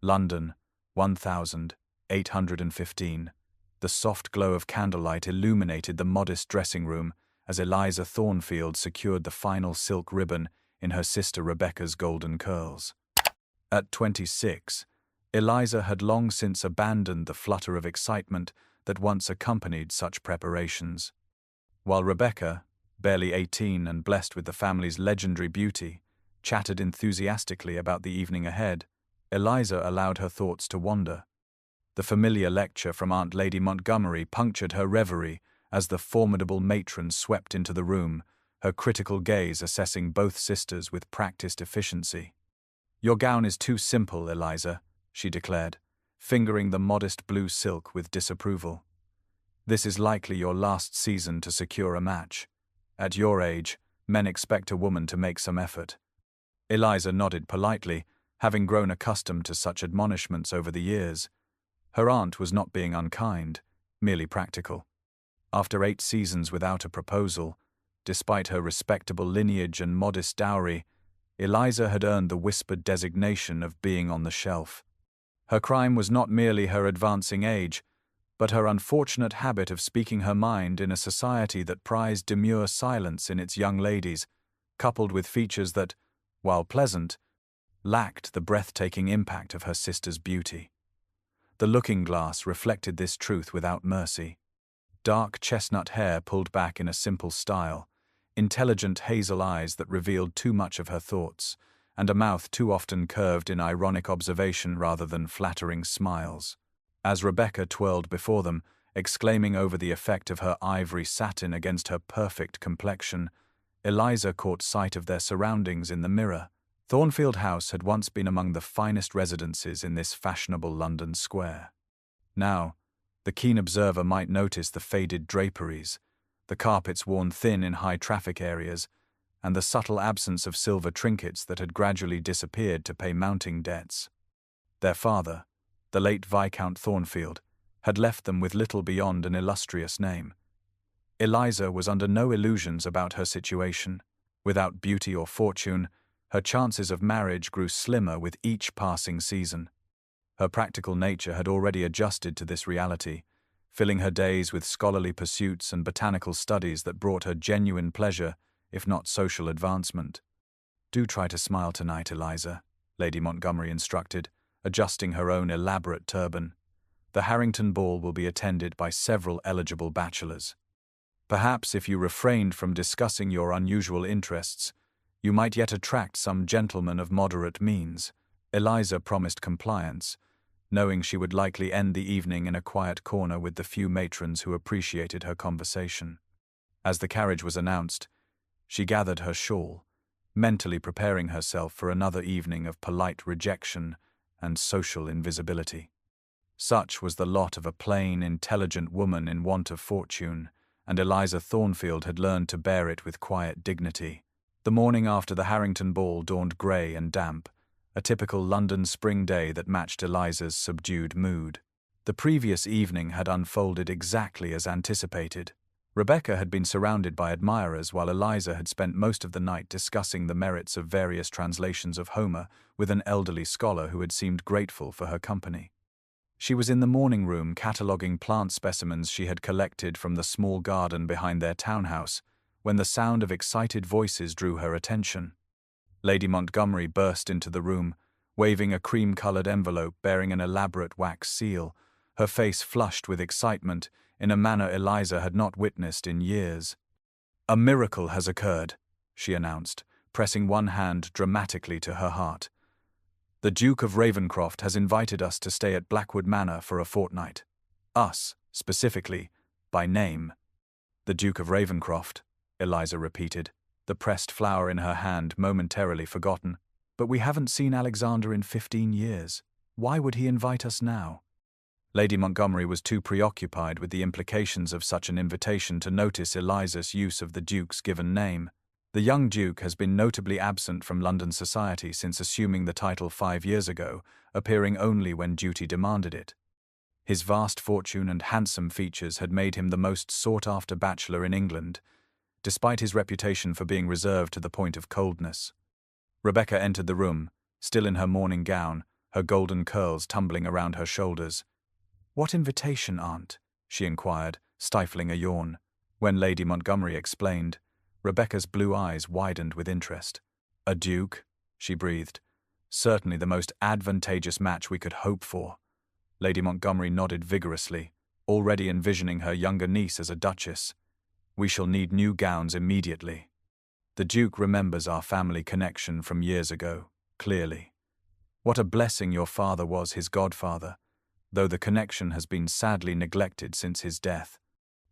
London, 1815. The soft glow of candlelight illuminated the modest dressing room as Eliza Thornfield secured the final silk ribbon in her sister Rebecca's golden curls. At 26, Eliza had long since abandoned the flutter of excitement that once accompanied such preparations. While Rebecca, barely 18 and blessed with the family's legendary beauty, chatted enthusiastically about the evening ahead, Eliza allowed her thoughts to wander. The familiar lecture from Aunt Lady Montgomery punctured her reverie as the formidable matron swept into the room, her critical gaze assessing both sisters with practiced efficiency. "Your gown is too simple, Eliza," she declared, fingering the modest blue silk with disapproval. "This is likely your last season to secure a match. At your age, men expect a woman to make some effort." Eliza nodded politely, having grown accustomed to such admonishments over the years. Her aunt was not being unkind, merely practical. After 8 seasons without a proposal, despite her respectable lineage and modest dowry, Eliza had earned the whispered designation of being on the shelf. Her crime was not merely her advancing age, but her unfortunate habit of speaking her mind in a society that prized demure silence in its young ladies, coupled with features that, while pleasant, lacked the breathtaking impact of her sister's beauty. The looking-glass reflected this truth without mercy. Dark chestnut hair pulled back in a simple style, intelligent hazel eyes that revealed too much of her thoughts, and a mouth too often curved in ironic observation rather than flattering smiles. As Rebecca twirled before them, exclaiming over the effect of her ivory satin against her perfect complexion, Eliza caught sight of their surroundings in the mirror. Thornfield House had once been among the finest residences in this fashionable London square. Now, the keen observer might notice the faded draperies, the carpets worn thin in high-traffic areas, and the subtle absence of silver trinkets that had gradually disappeared to pay mounting debts. Their father, the late Viscount Thornfield, had left them with little beyond an illustrious name. Eliza was under no illusions about her situation. Without beauty or fortune, her chances of marriage grew slimmer with each passing season. Her practical nature had already adjusted to this reality, filling her days with scholarly pursuits and botanical studies that brought her genuine pleasure, if not social advancement. "Do try to smile tonight, Eliza," Lady Montgomery instructed, adjusting her own elaborate turban. "The Harrington ball will be attended by several eligible bachelors. Perhaps if you refrained from discussing your unusual interests, you might yet attract some gentleman of moderate means." Eliza promised compliance, knowing she would likely end the evening in a quiet corner with the few matrons who appreciated her conversation. As the carriage was announced, she gathered her shawl, mentally preparing herself for another evening of polite rejection and social invisibility. Such was the lot of a plain, intelligent woman in want of fortune, and Eliza Thornfield had learned to bear it with quiet dignity. The morning after the Harrington ball dawned grey and damp, a typical London spring day that matched Eliza's subdued mood. The previous evening had unfolded exactly as anticipated. Rebecca had been surrounded by admirers while Eliza had spent most of the night discussing the merits of various translations of Homer with an elderly scholar who had seemed grateful for her company. She was in the morning room cataloguing plant specimens she had collected from the small garden behind their townhouse, when the sound of excited voices drew her attention. Lady Montgomery burst into the room, waving a cream-colored envelope bearing an elaborate wax seal, her face flushed with excitement in a manner Eliza had not witnessed in years. "A miracle has occurred," she announced, pressing one hand dramatically to her heart. "The Duke of Ravenscroft has invited us to stay at Blackwood Manor for a fortnight. Us, specifically, by name." "The Duke of Ravenscroft," Eliza repeated, the pressed flower in her hand momentarily forgotten. "But we haven't seen Alexander in 15 years. Why would he invite us now?" Lady Montgomery was too preoccupied with the implications of such an invitation to notice Eliza's use of the Duke's given name. The young Duke has been notably absent from London society since assuming the title 5 years ago, appearing only when duty demanded it. His vast fortune and handsome features had made him the most sought-after bachelor in England, despite his reputation for being reserved to the point of coldness. Rebecca entered the room, still in her morning gown, her golden curls tumbling around her shoulders. "What invitation, Aunt?" she inquired, stifling a yawn. When Lady Montgomery explained, Rebecca's blue eyes widened with interest. "A duke?" she breathed. "Certainly the most advantageous match we could hope for." Lady Montgomery nodded vigorously, already envisioning her younger niece as a duchess. "We shall need new gowns immediately." The Duke remembers our family connection from years ago, clearly. What a blessing your father was his godfather, though the connection has been sadly neglected since his death.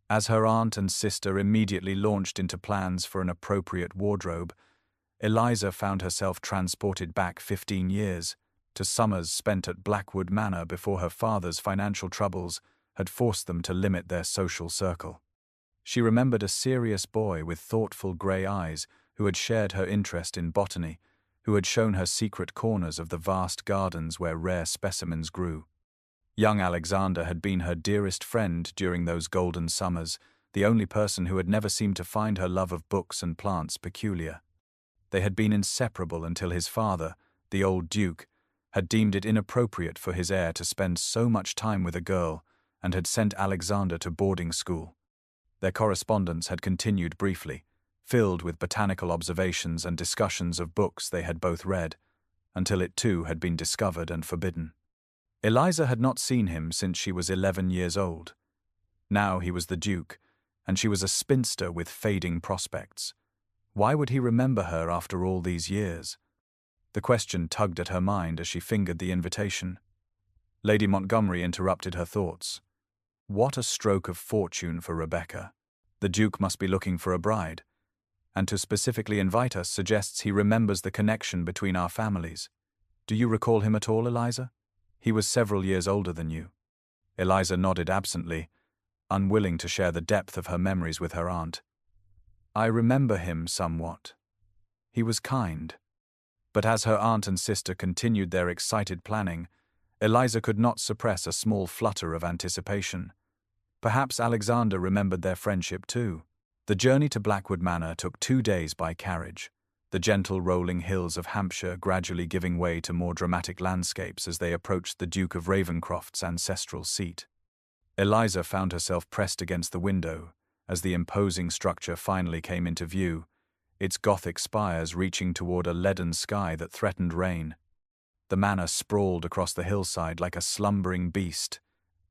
As her aunt and sister immediately launched into plans for an appropriate wardrobe, Eliza found herself transported back 15 years, to summers spent at Blackwood Manor before her father's financial troubles had forced them to limit their social circle. She remembered a serious boy with thoughtful grey eyes who had shared her interest in botany, who had shown her secret corners of the vast gardens where rare specimens grew. Young Alexander had been her dearest friend during those golden summers, the only person who had never seemed to find her love of books and plants peculiar. They had been inseparable until his father, the old Duke, had deemed it inappropriate for his heir to spend so much time with a girl and had sent Alexander to boarding school. Their correspondence had continued briefly, filled with botanical observations and discussions of books they had both read, until it too had been discovered and forbidden. Eliza had not seen him since she was 11 years old. Now he was the Duke, and she was a spinster with fading prospects. Why would he remember her after all these years? The question tugged at her mind as she fingered the invitation. Lady Montgomery interrupted her thoughts. What a stroke of fortune for Rebecca. The Duke must be looking for a bride, and to specifically invite us suggests he remembers the connection between our families. Do you recall him at all, Eliza? He was several years older than you. Eliza nodded absently, unwilling to share the depth of her memories with her aunt. I remember him somewhat. He was kind. But as her aunt and sister continued their excited planning, Eliza could not suppress a small flutter of anticipation. Perhaps Alexander remembered their friendship too. The journey to Blackwood Manor took 2 days by carriage, the gentle rolling hills of Hampshire gradually giving way to more dramatic landscapes as they approached the Duke of Ravenscroft's ancestral seat. Eliza found herself pressed against the window as the imposing structure finally came into view, its Gothic spires reaching toward a leaden sky that threatened rain. The manor sprawled across the hillside like a slumbering beast,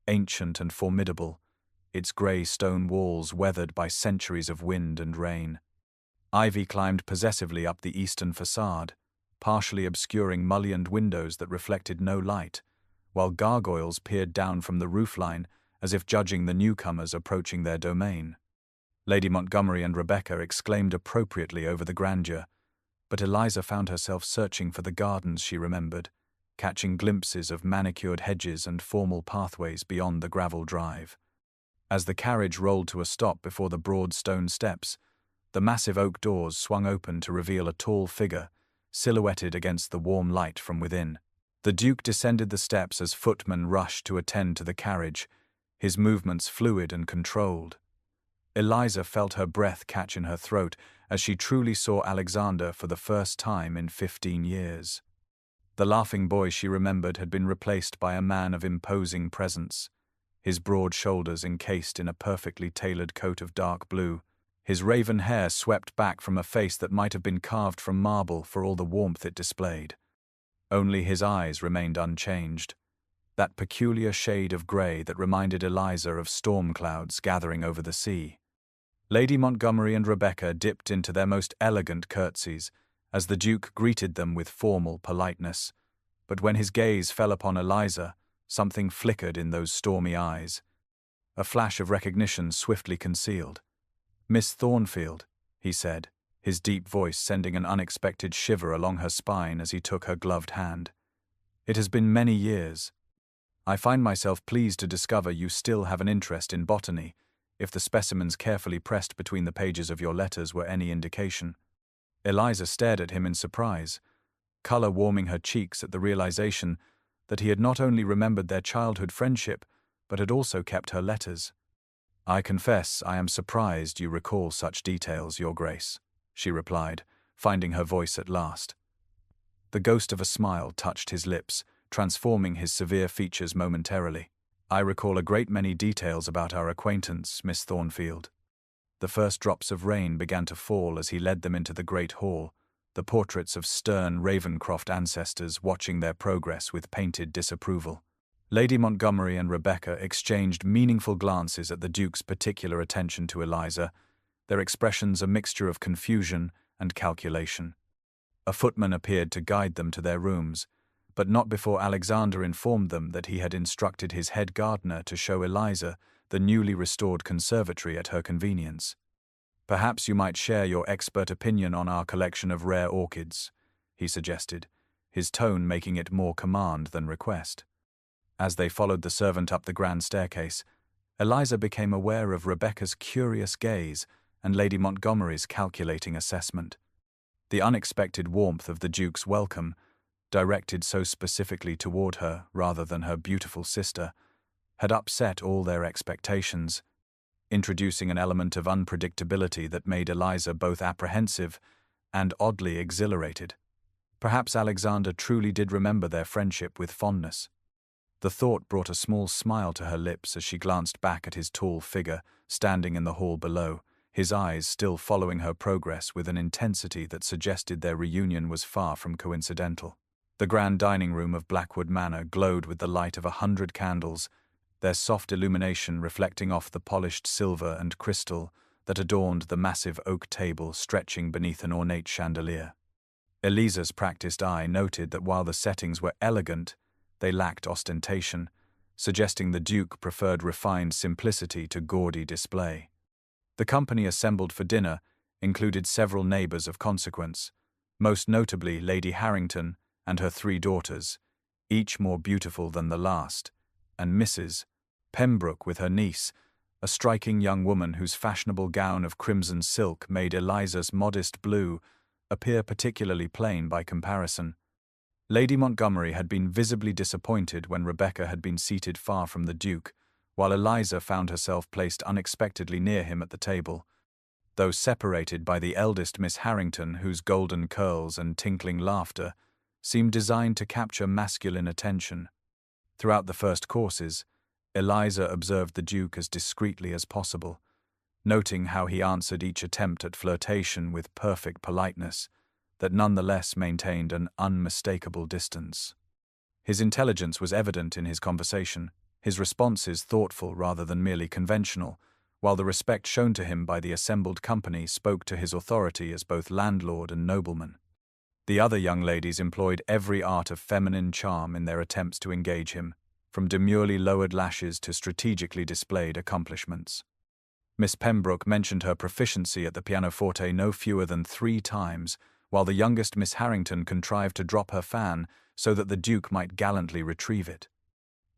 ancient and formidable, its grey stone walls weathered by centuries of wind and rain. Ivy climbed possessively up the eastern facade, partially obscuring mullioned windows that reflected no light, while gargoyles peered down from the roofline as if judging the newcomers approaching their domain. Lady Montgomery and Rebecca exclaimed appropriately over the grandeur, but Eliza found herself searching for the gardens she remembered, catching glimpses of manicured hedges and formal pathways beyond the gravel drive. As the carriage rolled to a stop before the broad stone steps, the massive oak doors swung open to reveal a tall figure, silhouetted against the warm light from within. The Duke descended the steps as footmen rushed to attend to the carriage, his movements fluid and controlled. Eliza felt her breath catch in her throat as she truly saw Alexander for the first time in 15 years. The laughing boy she remembered had been replaced by a man of imposing presence, his broad shoulders encased in a perfectly tailored coat of dark blue, his raven hair swept back from a face that might have been carved from marble for all the warmth it displayed. Only his eyes remained unchanged, that peculiar shade of grey that reminded Eliza of storm clouds gathering over the sea. Lady Montgomery and Rebecca dipped into their most elegant curtsies as the Duke greeted them with formal politeness, but when his gaze fell upon Eliza, something flickered in those stormy eyes. A flash of recognition swiftly concealed. "Miss Thornfield," he said, his deep voice sending an unexpected shiver along her spine as he took her gloved hand. "It has been many years. I find myself pleased to discover you still have an interest in botany, if the specimens carefully pressed between the pages of your letters were any indication." Eliza stared at him in surprise, colour warming her cheeks at the realization that he had not only remembered their childhood friendship, but had also kept her letters. "I confess I am surprised you recall such details, Your Grace," she replied, finding her voice at last. The ghost of a smile touched his lips, transforming his severe features momentarily. "I recall a great many details about our acquaintance, Miss Thornfield." The first drops of rain began to fall as he led them into the great hall, the portraits of stern Ravencroft ancestors watching their progress with painted disapproval. Lady Montgomery and Rebecca exchanged meaningful glances at the Duke's particular attention to Eliza, their expressions a mixture of confusion and calculation. A footman appeared to guide them to their rooms, but not before Alexander informed them that he had instructed his head gardener to show Eliza the newly restored conservatory at her convenience. "Perhaps you might share your expert opinion on our collection of rare orchids," he suggested, his tone making it more command than request. As they followed the servant up the grand staircase, Eliza became aware of Rebecca's curious gaze and Lady Montgomery's calculating assessment. The unexpected warmth of the Duke's welcome, directed so specifically toward her rather than her beautiful sister, had upset all their expectations, introducing an element of unpredictability that made Eliza both apprehensive and oddly exhilarated. Perhaps Alexander truly did remember their friendship with fondness. The thought brought a small smile to her lips as she glanced back at his tall figure standing in the hall below, his eyes still following her progress with an intensity that suggested their reunion was far from coincidental. The grand dining room of Blackwood Manor glowed with the light of 100 candles, their soft illumination reflecting off the polished silver and crystal that adorned the massive oak table stretching beneath an ornate chandelier. Eliza's practiced eye noted that while the settings were elegant, they lacked ostentation, suggesting the Duke preferred refined simplicity to gaudy display. The company assembled for dinner included several neighbors of consequence, most notably Lady Harrington and her 3 daughters, each more beautiful than the last, and Mrs. Pembroke with her niece, a striking young woman whose fashionable gown of crimson silk made Eliza's modest blue appear particularly plain by comparison. Lady Montgomery had been visibly disappointed when Rebecca had been seated far from the Duke, while Eliza found herself placed unexpectedly near him at the table, though separated by the eldest Miss Harrington, whose golden curls and tinkling laughter seemed designed to capture masculine attention. Throughout the first courses, Eliza observed the Duke as discreetly as possible, noting how he answered each attempt at flirtation with perfect politeness that nonetheless maintained an unmistakable distance. His intelligence was evident in his conversation, his responses thoughtful rather than merely conventional, while the respect shown to him by the assembled company spoke to his authority as both landlord and nobleman. The other young ladies employed every art of feminine charm in their attempts to engage him, from demurely lowered lashes to strategically displayed accomplishments. Miss Pembroke mentioned her proficiency at the pianoforte no fewer than 3 times, while the youngest Miss Harrington contrived to drop her fan so that the Duke might gallantly retrieve it.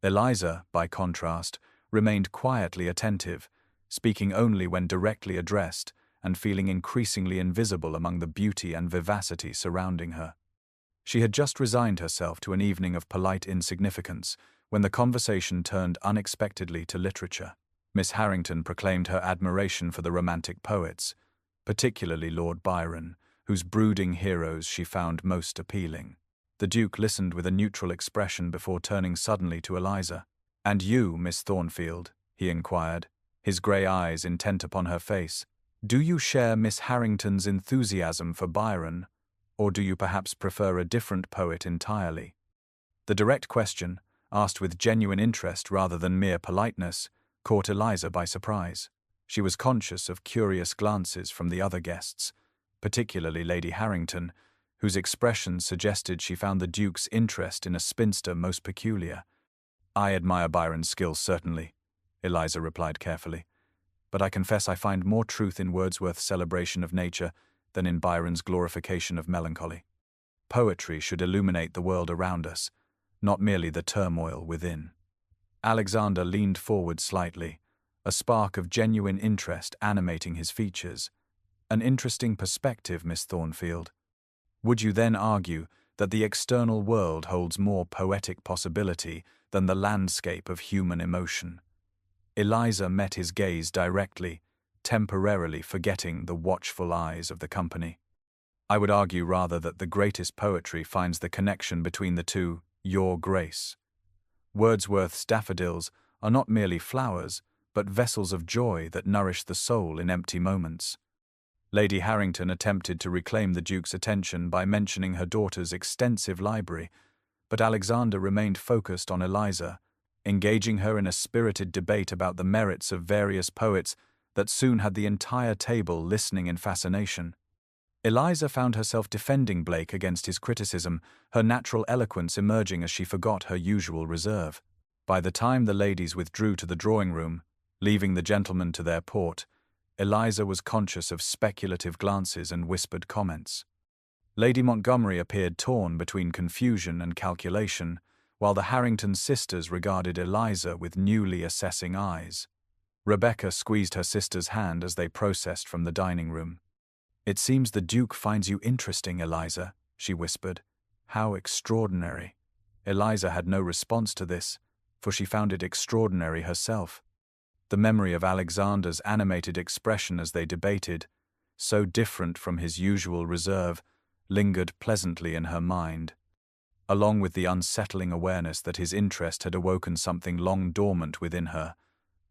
Eliza, by contrast, remained quietly attentive, speaking only when directly addressed and feeling increasingly invisible among the beauty and vivacity surrounding her. She had just resigned herself to an evening of polite insignificance when the conversation turned unexpectedly to literature. Miss Harrington proclaimed her admiration for the Romantic poets, particularly Lord Byron, whose brooding heroes she found most appealing. The Duke listened with a neutral expression before turning suddenly to Eliza. "And you, Miss Thornfield?" he inquired, his grey eyes intent upon her face. "Do you share Miss Harrington's enthusiasm for Byron, or do you perhaps prefer a different poet entirely?" The direct question, asked with genuine interest rather than mere politeness, caught Eliza by surprise. She was conscious of curious glances from the other guests, particularly Lady Harrington, whose expressions suggested she found the Duke's interest in a spinster most peculiar. "I admire Byron's skills, certainly," Eliza replied carefully, "but I confess I find more truth in Wordsworth's celebration of nature than in Byron's glorification of melancholy. Poetry should illuminate the world around us, not merely the turmoil within." Alexander leaned forward slightly, a spark of genuine interest animating his features. "An interesting perspective, Miss Thornfield. Would you then argue that the external world holds more poetic possibility than the landscape of human emotion?" Eliza met his gaze directly, temporarily forgetting the watchful eyes of the company. "I would argue rather that the greatest poetry finds the connection between the two Your Grace. Wordsworth's daffodils are not merely flowers, but vessels of joy that nourish the soul in empty moments. Lady Harrington attempted to reclaim the Duke's attention by mentioning her daughter's extensive library, but Alexander remained focused on Eliza, engaging her in a spirited debate about the merits of various poets that soon had the entire table listening in fascination. Eliza found herself defending Blake against his criticism, her natural eloquence emerging as she forgot her usual reserve. By the time the ladies withdrew to the drawing room, leaving the gentlemen to their port, Eliza was conscious of speculative glances and whispered comments. Lady Montgomery appeared torn between confusion and calculation, while the Harrington sisters regarded Eliza with newly assessing eyes. Rebecca squeezed her sister's hand as they processed from the dining room. "It seems the Duke finds you interesting, Eliza," she whispered. "How extraordinary." Eliza had no response to this, for she found it extraordinary herself. The memory of Alexander's animated expression as they debated, so different from his usual reserve, lingered pleasantly in her mind, along with the unsettling awareness that his interest had awoken something long dormant within her,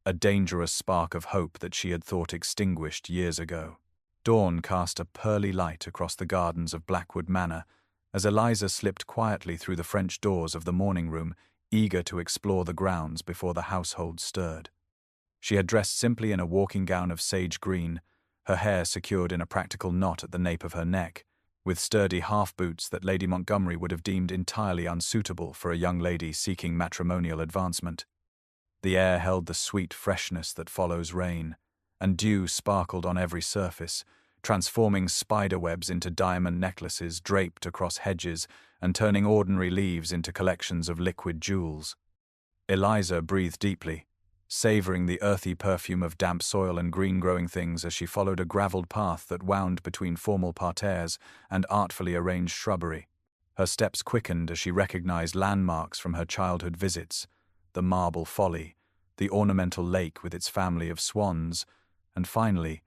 a dangerous spark of hope that she had thought extinguished years ago. Dawn cast a pearly light across the gardens of Blackwood Manor as Eliza slipped quietly through the French doors of the morning room, eager to explore the grounds before the household stirred. She had dressed simply in a walking gown of sage green, her hair secured in a practical knot at the nape of her neck, with sturdy half-boots that Lady Montgomery would have deemed entirely unsuitable for a young lady seeking matrimonial advancement. The air held the sweet freshness that follows rain, and dew sparkled on every surface, transforming spiderwebs into diamond necklaces draped across hedges and turning ordinary leaves into collections of liquid jewels. Eliza breathed deeply, savoring the earthy perfume of damp soil and green-growing things as she followed a gravelled path that wound between formal parterres and artfully arranged shrubbery. Her steps quickened as she recognized landmarks from her childhood visits, the marble folly, the ornamental lake with its family of swans, and finally,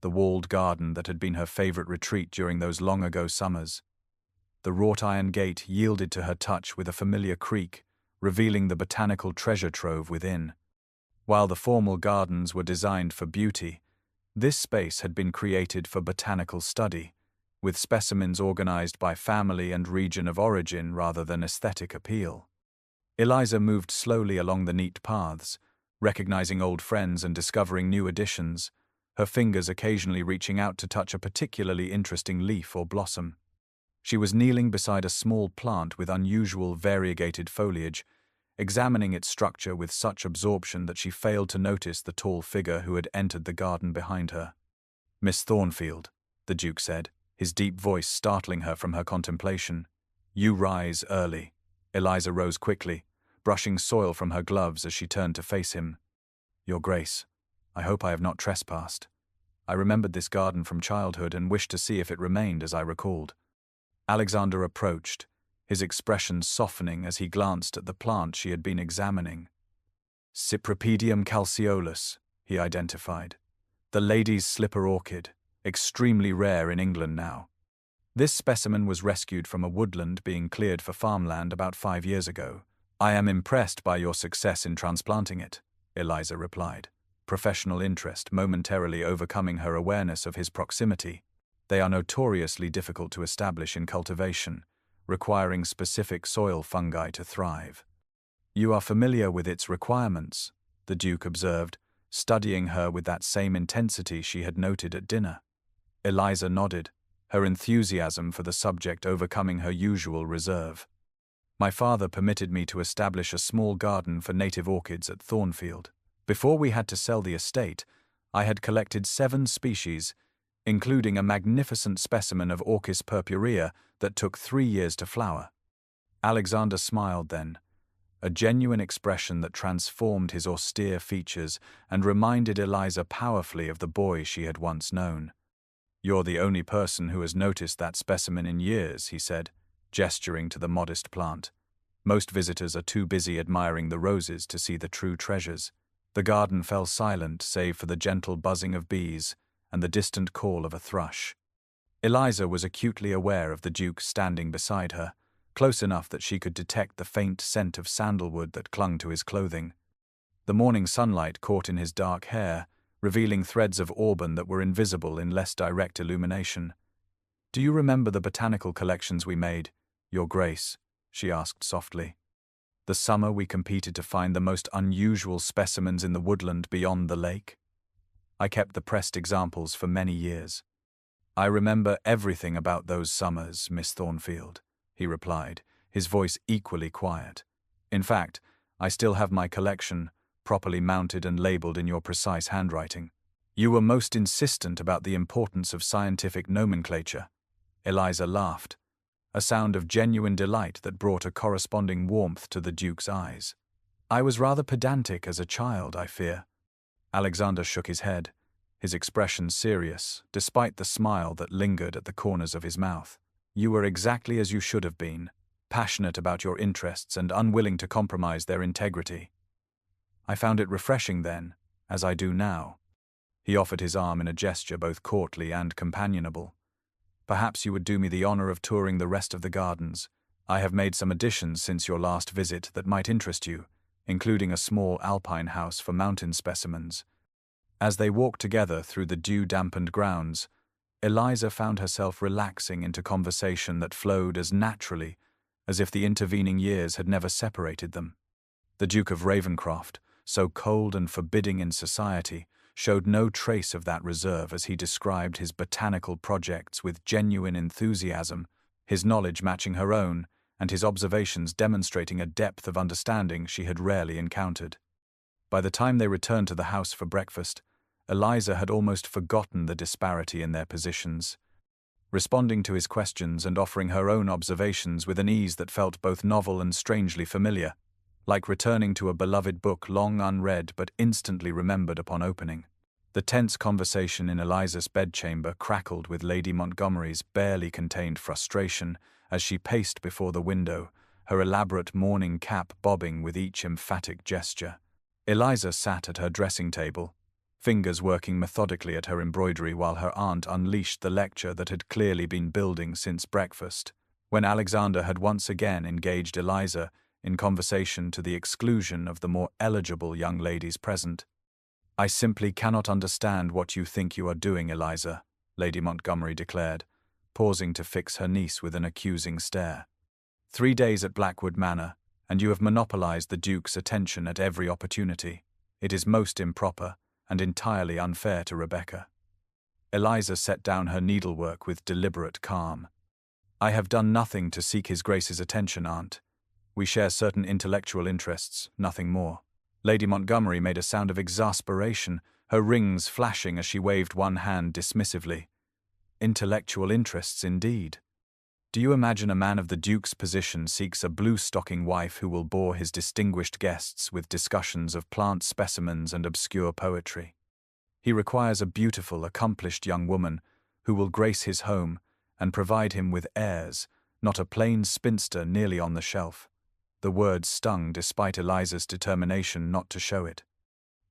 the walled garden that had been her favorite retreat during those long-ago summers. The wrought-iron gate yielded to her touch with a familiar creak, revealing the botanical treasure trove within. While the formal gardens were designed for beauty, this space had been created for botanical study, with specimens organized by family and region of origin rather than aesthetic appeal. Eliza moved slowly along the neat paths, recognizing old friends and discovering new additions, her fingers occasionally reaching out to touch a particularly interesting leaf or blossom. She was kneeling beside a small plant with unusual variegated foliage, examining its structure with such absorption that she failed to notice the tall figure who had entered the garden behind her. "Miss Thornfield," the Duke said, his deep voice startling her from her contemplation. "You rise early." Eliza rose quickly, brushing soil from her gloves as she turned to face him. "Your Grace, I hope I have not trespassed. I remembered this garden from childhood and wished to see if it remained as I recalled." Alexander approached, his expression softening as he glanced at the plant she had been examining. Cypripedium calceolus, he identified. The lady's slipper orchid, extremely rare in England now. This specimen was rescued from a woodland being cleared for farmland about 5 years ago. "I am impressed by your success in transplanting it," Eliza replied, professional interest momentarily overcoming her awareness of his proximity. "They are notoriously difficult to establish in cultivation, requiring specific soil fungi to thrive." "You are familiar with its requirements," the Duke observed, studying her with that same intensity she had noted at dinner. Eliza nodded, her enthusiasm for the subject overcoming her usual reserve. "My father permitted me to establish a small garden for native orchids at Thornfield. Before we had to sell the estate, I had collected 7 species, including a magnificent specimen of Orchis purpurea that took 3 years to flower." Alexander smiled then, a genuine expression that transformed his austere features and reminded Eliza powerfully of the boy she had once known. "You're the only person who has noticed that specimen in years," he said, gesturing to the modest plant. "Most visitors are too busy admiring the roses to see the true treasures." The garden fell silent save for the gentle buzzing of bees and the distant call of a thrush. Eliza was acutely aware of the Duke standing beside her, close enough that she could detect the faint scent of sandalwood that clung to his clothing. The morning sunlight caught in his dark hair, revealing threads of auburn that were invisible in less direct illumination. "Do you remember the botanical collections we made, Your Grace?" she asked softly. "The summer we competed to find the most unusual specimens in the woodland beyond the lake? I kept the pressed examples for many years." "I remember everything about those summers, Miss Thornfield," he replied, his voice equally quiet. "In fact, I still have my collection, properly mounted and labeled in your precise handwriting. You were most insistent about the importance of scientific nomenclature." Eliza laughed, a sound of genuine delight that brought a corresponding warmth to the Duke's eyes. "I was rather pedantic as a child, I fear." Alexander shook his head, his expression serious, despite the smile that lingered at the corners of his mouth. "You were exactly as you should have been, passionate about your interests and unwilling to compromise their integrity. I found it refreshing then, as I do now." He offered his arm in a gesture both courtly and companionable. "Perhaps you would do me the honor of touring the rest of the gardens. I have made some additions since your last visit that might interest you, including a small alpine house for mountain specimens." As they walked together through the dew-dampened grounds, Eliza found herself relaxing into conversation that flowed as naturally as if the intervening years had never separated them. The Duke of Ravenscroft, so cold and forbidding in society, showed no trace of that reserve as he described his botanical projects with genuine enthusiasm, his knowledge matching her own, and his observations demonstrating a depth of understanding she had rarely encountered. By the time they returned to the house for breakfast, Eliza had almost forgotten the disparity in their positions, responding to his questions and offering her own observations with an ease that felt both novel and strangely familiar, like returning to a beloved book long unread but instantly remembered upon opening. The tense conversation in Eliza's bedchamber crackled with Lady Montgomery's barely contained frustration as she paced before the window, her elaborate mourning cap bobbing with each emphatic gesture. Eliza sat at her dressing table, fingers working methodically at her embroidery while her aunt unleashed the lecture that had clearly been building since breakfast, when Alexander had once again engaged Eliza in conversation to the exclusion of the more eligible young ladies present. "I simply cannot understand what you think you are doing, Eliza," Lady Montgomery declared, pausing to fix her niece with an accusing stare. "3 days at Blackwood Manor, and you have monopolized the Duke's attention at every opportunity. It is most improper and entirely unfair to Rebecca." Eliza set down her needlework with deliberate calm. "I have done nothing to seek His Grace's attention, Aunt. We share certain intellectual interests, nothing more." Lady Montgomery made a sound of exasperation, her rings flashing as she waved one hand dismissively. "Intellectual interests, indeed. Do you imagine a man of the Duke's position seeks a blue-stocking wife who will bore his distinguished guests with discussions of plant specimens and obscure poetry? He requires a beautiful, accomplished young woman who will grace his home and provide him with heirs, not a plain spinster nearly on the shelf." The words stung despite Eliza's determination not to show it.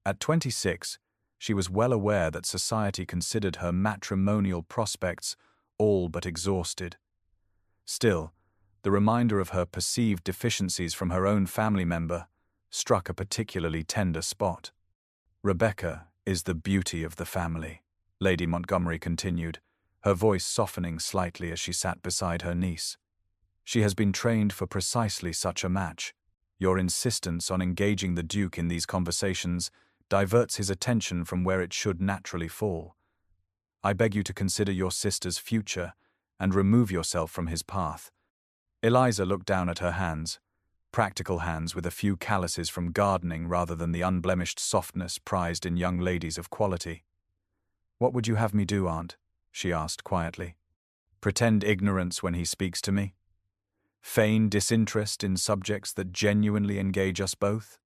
At 26, she was well aware that society considered her matrimonial prospects all but exhausted. Still, the reminder of her perceived deficiencies from her own family member struck a particularly tender spot. "Rebecca is the beauty of the family," Lady Montgomery continued, her voice softening slightly as she sat beside her niece. "She has been trained for precisely such a match. Your insistence on engaging the Duke in these conversations diverts his attention from where it should naturally fall. I beg you to consider your sister's future and remove yourself from his path." Eliza looked down at her hands, practical hands with a few calluses from gardening rather than the unblemished softness prized in young ladies of quality. "What would you have me do, Aunt?" she asked quietly. "Pretend ignorance when he speaks to me? Feign disinterest in subjects that genuinely engage us both?"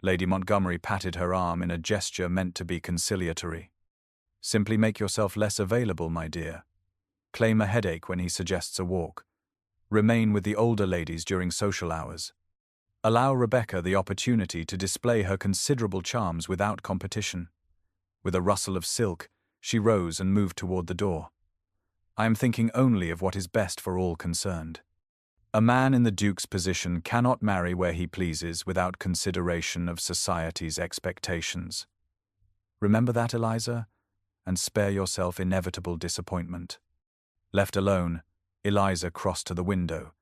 Lady Montgomery patted her arm in a gesture meant to be conciliatory. "Simply make yourself less available, my dear. Claim a headache when he suggests a walk. Remain with the older ladies during social hours. Allow Rebecca the opportunity to display her considerable charms without competition." With a rustle of silk, she rose and moved toward the door. "I am thinking only of what is best for all concerned." A man in the Duke's position cannot marry where he pleases without consideration of society's expectations. Remember that, Eliza, and spare yourself inevitable disappointment. Left alone, Eliza crossed to the window,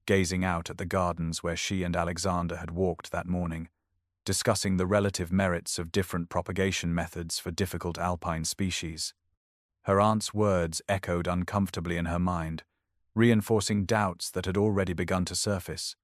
gazing out at the gardens where she and Alexander had walked that morning, discussing the relative merits of different propagation methods for difficult alpine species. Her aunt's words echoed uncomfortably in her mind, reinforcing doubts that had already begun to surface.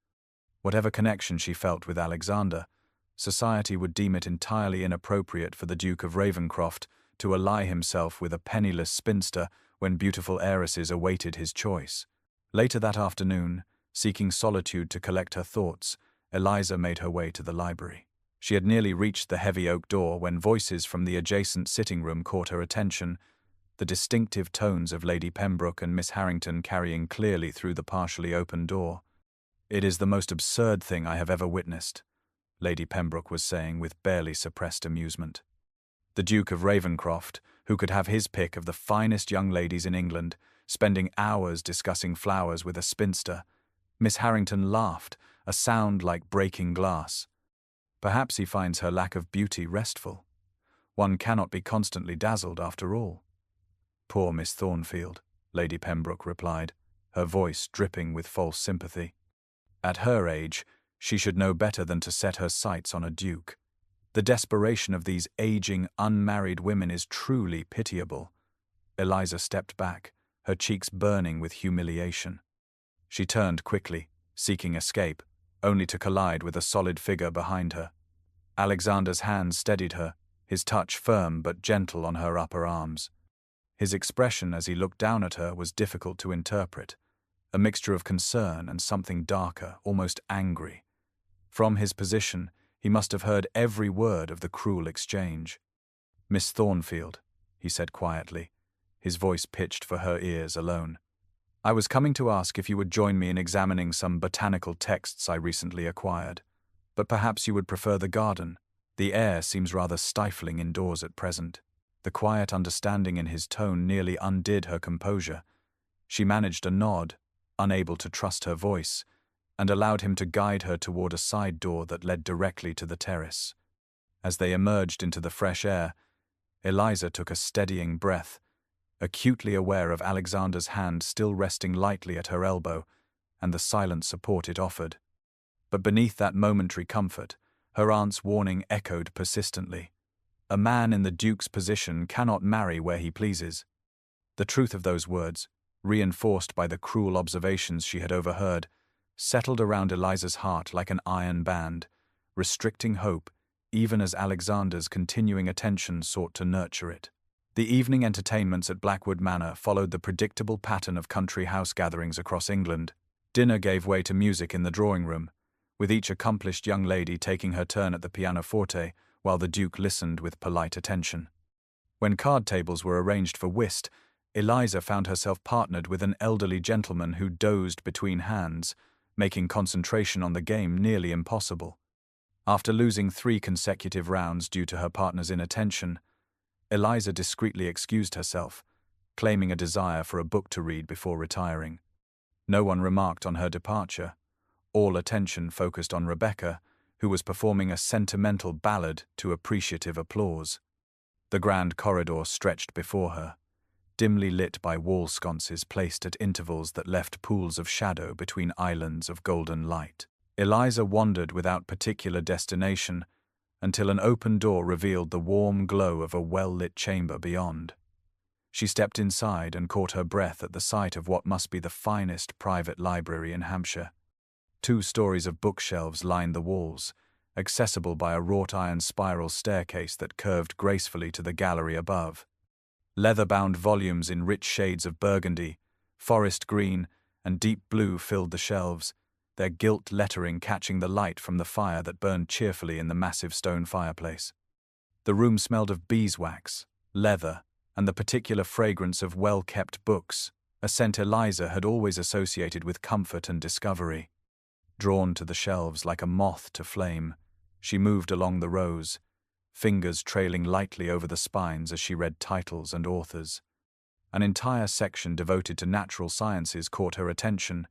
Whatever connection she felt with Alexander, society would deem it entirely inappropriate for the Duke of Ravenscroft to ally himself with a penniless spinster when beautiful heiresses awaited his choice. Later that afternoon, seeking solitude to collect her thoughts, Eliza made her way to the library. She had nearly reached the heavy oak door when voices from the adjacent sitting room caught her attention, the distinctive tones of Lady Pembroke and Miss Harrington carrying clearly through the partially open door. "It is the most absurd thing I have ever witnessed," Lady Pembroke was saying with barely suppressed amusement. The Duke of Ravenscroft, who could have his pick of the finest young ladies in England, spending hours discussing flowers with a spinster. Miss Harrington laughed, a sound like breaking glass. Perhaps he finds her lack of beauty restful. One cannot be constantly dazzled after all. "Poor Miss Thornfield," Lady Pembroke replied, her voice dripping with false sympathy. At her age, she should know better than to set her sights on a duke. The desperation of these aging, unmarried women is truly pitiable. Eliza stepped back, her cheeks burning with humiliation. She turned quickly, seeking escape, only to collide with a solid figure behind her. Alexander's hand steadied her, his touch firm but gentle on her upper arms. His expression as he looked down at her was difficult to interpret, a mixture of concern and something darker, almost angry. From his position, he must have heard every word of the cruel exchange. "Miss Thornfield," he said quietly, his voice pitched for her ears alone. "I was coming to ask if you would join me in examining some botanical texts I recently acquired, but perhaps you would prefer the garden. The air seems rather stifling indoors at present." The quiet understanding in his tone nearly undid her composure. She managed a nod, unable to trust her voice, and allowed him to guide her toward a side door that led directly to the terrace. As they emerged into the fresh air, Eliza took a steadying breath, acutely aware of Alexander's hand still resting lightly at her elbow and the silent support it offered. But beneath that momentary comfort, her aunt's warning echoed persistently. A man in the Duke's position cannot marry where he pleases. The truth of those words, reinforced by the cruel observations she had overheard, settled around Eliza's heart like an iron band, restricting hope even as Alexander's continuing attention sought to nurture it. The evening entertainments at Blackwood Manor followed the predictable pattern of country house gatherings across England. Dinner gave way to music in the drawing-room, with each accomplished young lady taking her turn at the pianoforte, while the Duke listened with polite attention. When card tables were arranged for whist, Eliza found herself partnered with an elderly gentleman who dozed between hands, making concentration on the game nearly impossible. After losing 3 consecutive rounds due to her partner's inattention, Eliza discreetly excused herself, claiming a desire for a book to read before retiring. No one remarked on her departure. All attention focused on Rebecca, who was performing a sentimental ballad to appreciative applause. The grand corridor stretched before her, dimly lit by wall sconces placed at intervals that left pools of shadow between islands of golden light. Eliza wandered without particular destination until an open door revealed the warm glow of a well-lit chamber beyond. She stepped inside and caught her breath at the sight of what must be the finest private library in Hampshire. 2 stories of bookshelves lined the walls, accessible by a wrought-iron spiral staircase that curved gracefully to the gallery above. Leather-bound volumes in rich shades of burgundy, forest green, and deep blue filled the shelves, their gilt lettering catching the light from the fire that burned cheerfully in the massive stone fireplace. The room smelled of beeswax, leather, and the particular fragrance of well-kept books, a scent Eliza had always associated with comfort and discovery. Drawn to the shelves like a moth to flame, she moved along the rows, fingers trailing lightly over the spines as she read titles and authors. An entire section devoted to natural sciences caught her attention,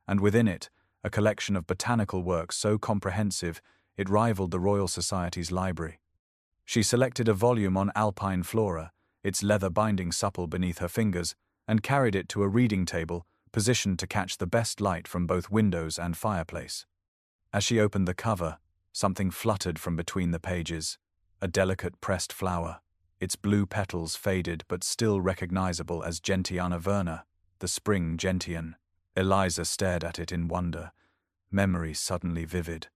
and within it, a collection of botanical works so comprehensive it rivaled the Royal Society's library. She selected a volume on alpine flora, its leather binding supple beneath her fingers, and carried it to a reading table positioned to catch the best light from both windows and fireplace. As she opened the cover, something fluttered from between the pages, a delicate pressed flower, its blue petals faded but still recognizable as Gentiana verna, the spring gentian. Eliza stared at it in wonder, memory suddenly vivid.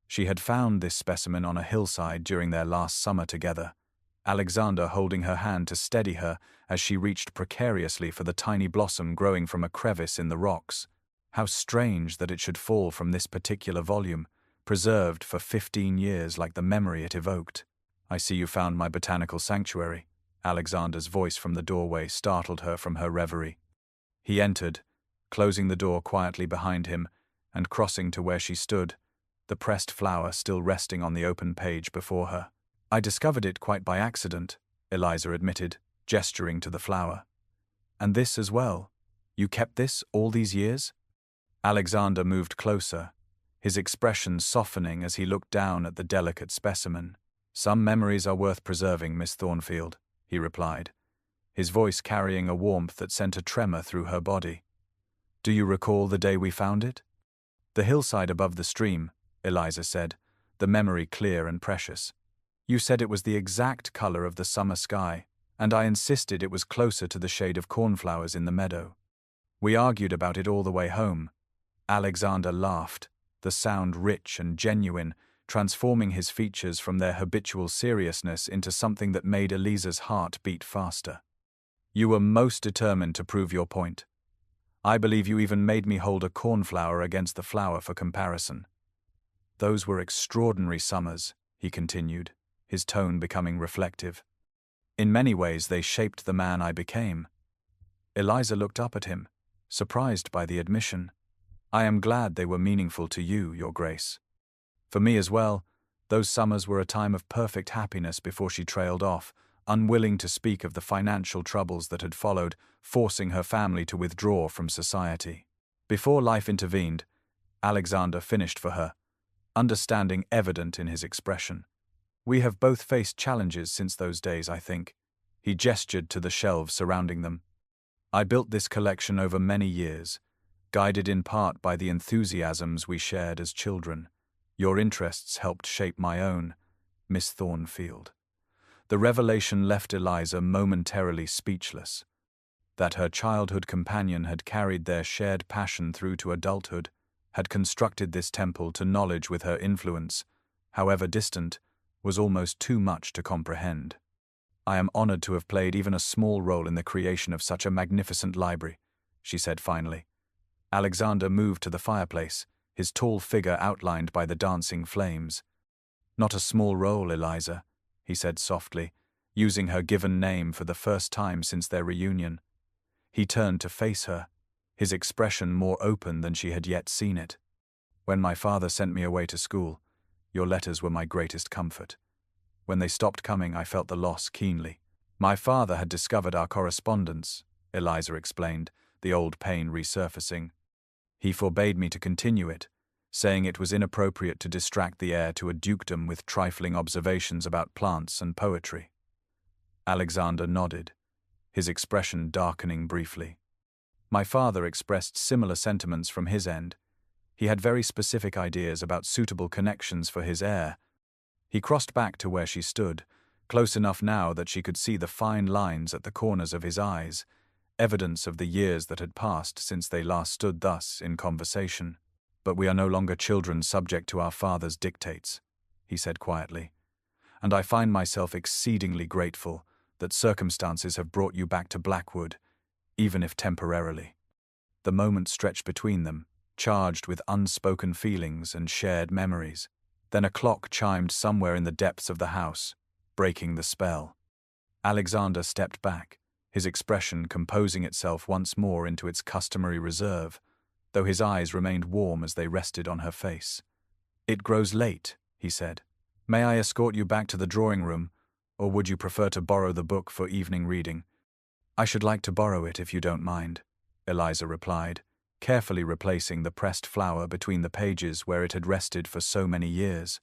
She had found this specimen on a hillside during their last summer together, Alexander holding her hand to steady her as she reached precariously for the tiny blossom growing from a crevice in the rocks. How strange that it should fall from this particular volume, preserved for 15 years like the memory it evoked. "I see you found my botanical sanctuary." Alexander's voice from the doorway startled her from her reverie. He entered, closing the door quietly behind him and crossing to where she stood, the pressed flower still resting on the open page before her. "I discovered it quite by accident," Eliza admitted, gesturing to the flower. "And this as well. You kept this all these years?" Alexander moved closer, his expression softening as he looked down at the delicate specimen. "Some memories are worth preserving, Miss Thornfield," he replied, his voice carrying a warmth that sent a tremor through her body. "Do you recall the day we found it?" "The hillside above the stream," Eliza said, the memory clear and precious. "You said it was the exact color of the summer sky, and I insisted it was closer to the shade of cornflowers in the meadow. We argued about it all the way home." Alexander laughed, the sound rich and genuine, transforming his features from their habitual seriousness into something that made Eliza's heart beat faster. "You were most determined to prove your point. I believe you even made me hold a cornflower against the flower for comparison. Those were extraordinary summers," he continued, his tone becoming reflective. "In many ways they shaped the man I became." Eliza looked up at him, surprised by the admission. "I am glad they were meaningful to you, Your Grace." For me as well, those summers were a time of perfect happiness before she trailed off, unwilling to speak of the financial troubles that had followed, forcing her family to withdraw from society. Before life intervened, Alexander finished for her, understanding evident in his expression. "We have both faced challenges since those days, I think." He gestured to the shelves surrounding them. "I built this collection over many years, guided in part by the enthusiasms we shared as children. Your interests helped shape my own, Miss Thornfield." The revelation left Eliza momentarily speechless. That her childhood companion had carried their shared passion through to adulthood, had constructed this temple to knowledge with her influence, however distant, was almost too much to comprehend. "I am honored to have played even a small role in the creation of such a magnificent library," she said finally. Alexander moved to the fireplace, his tall figure outlined by the dancing flames. "Not a small role, Eliza," he said softly, using her given name for the first time since their reunion. He turned to face her, his expression more open than she had yet seen it. "When my father sent me away to school, your letters were my greatest comfort. When they stopped coming, I felt the loss keenly. My father had discovered our correspondence," Eliza explained, the old pain resurfacing. "He forbade me to continue it, saying it was inappropriate to distract the heir to a dukedom with trifling observations about plants and poetry." Alexander nodded, his expression darkening briefly. "My father expressed similar sentiments from his end. He had very specific ideas about suitable connections for his heir." He crossed back to where she stood, close enough now that she could see the fine lines at the corners of his eyes, evidence of the years that had passed since they last stood thus in conversation. "But we are no longer children subject to our father's dictates," he said quietly. "And I find myself exceedingly grateful that circumstances have brought you back to Blackwood, even if temporarily." The moment stretched between them, charged with unspoken feelings and shared memories. Then a clock chimed somewhere in the depths of the house, breaking the spell. Alexander stepped back, his expression composing itself once more into its customary reserve, though his eyes remained warm as they rested on her face. "It grows late," he said. "May I escort you back to the drawing room, or would you prefer to borrow the book for evening reading?" "I should like to borrow it if you don't mind," Eliza replied, carefully replacing the pressed flower between the pages where it had rested for so many years.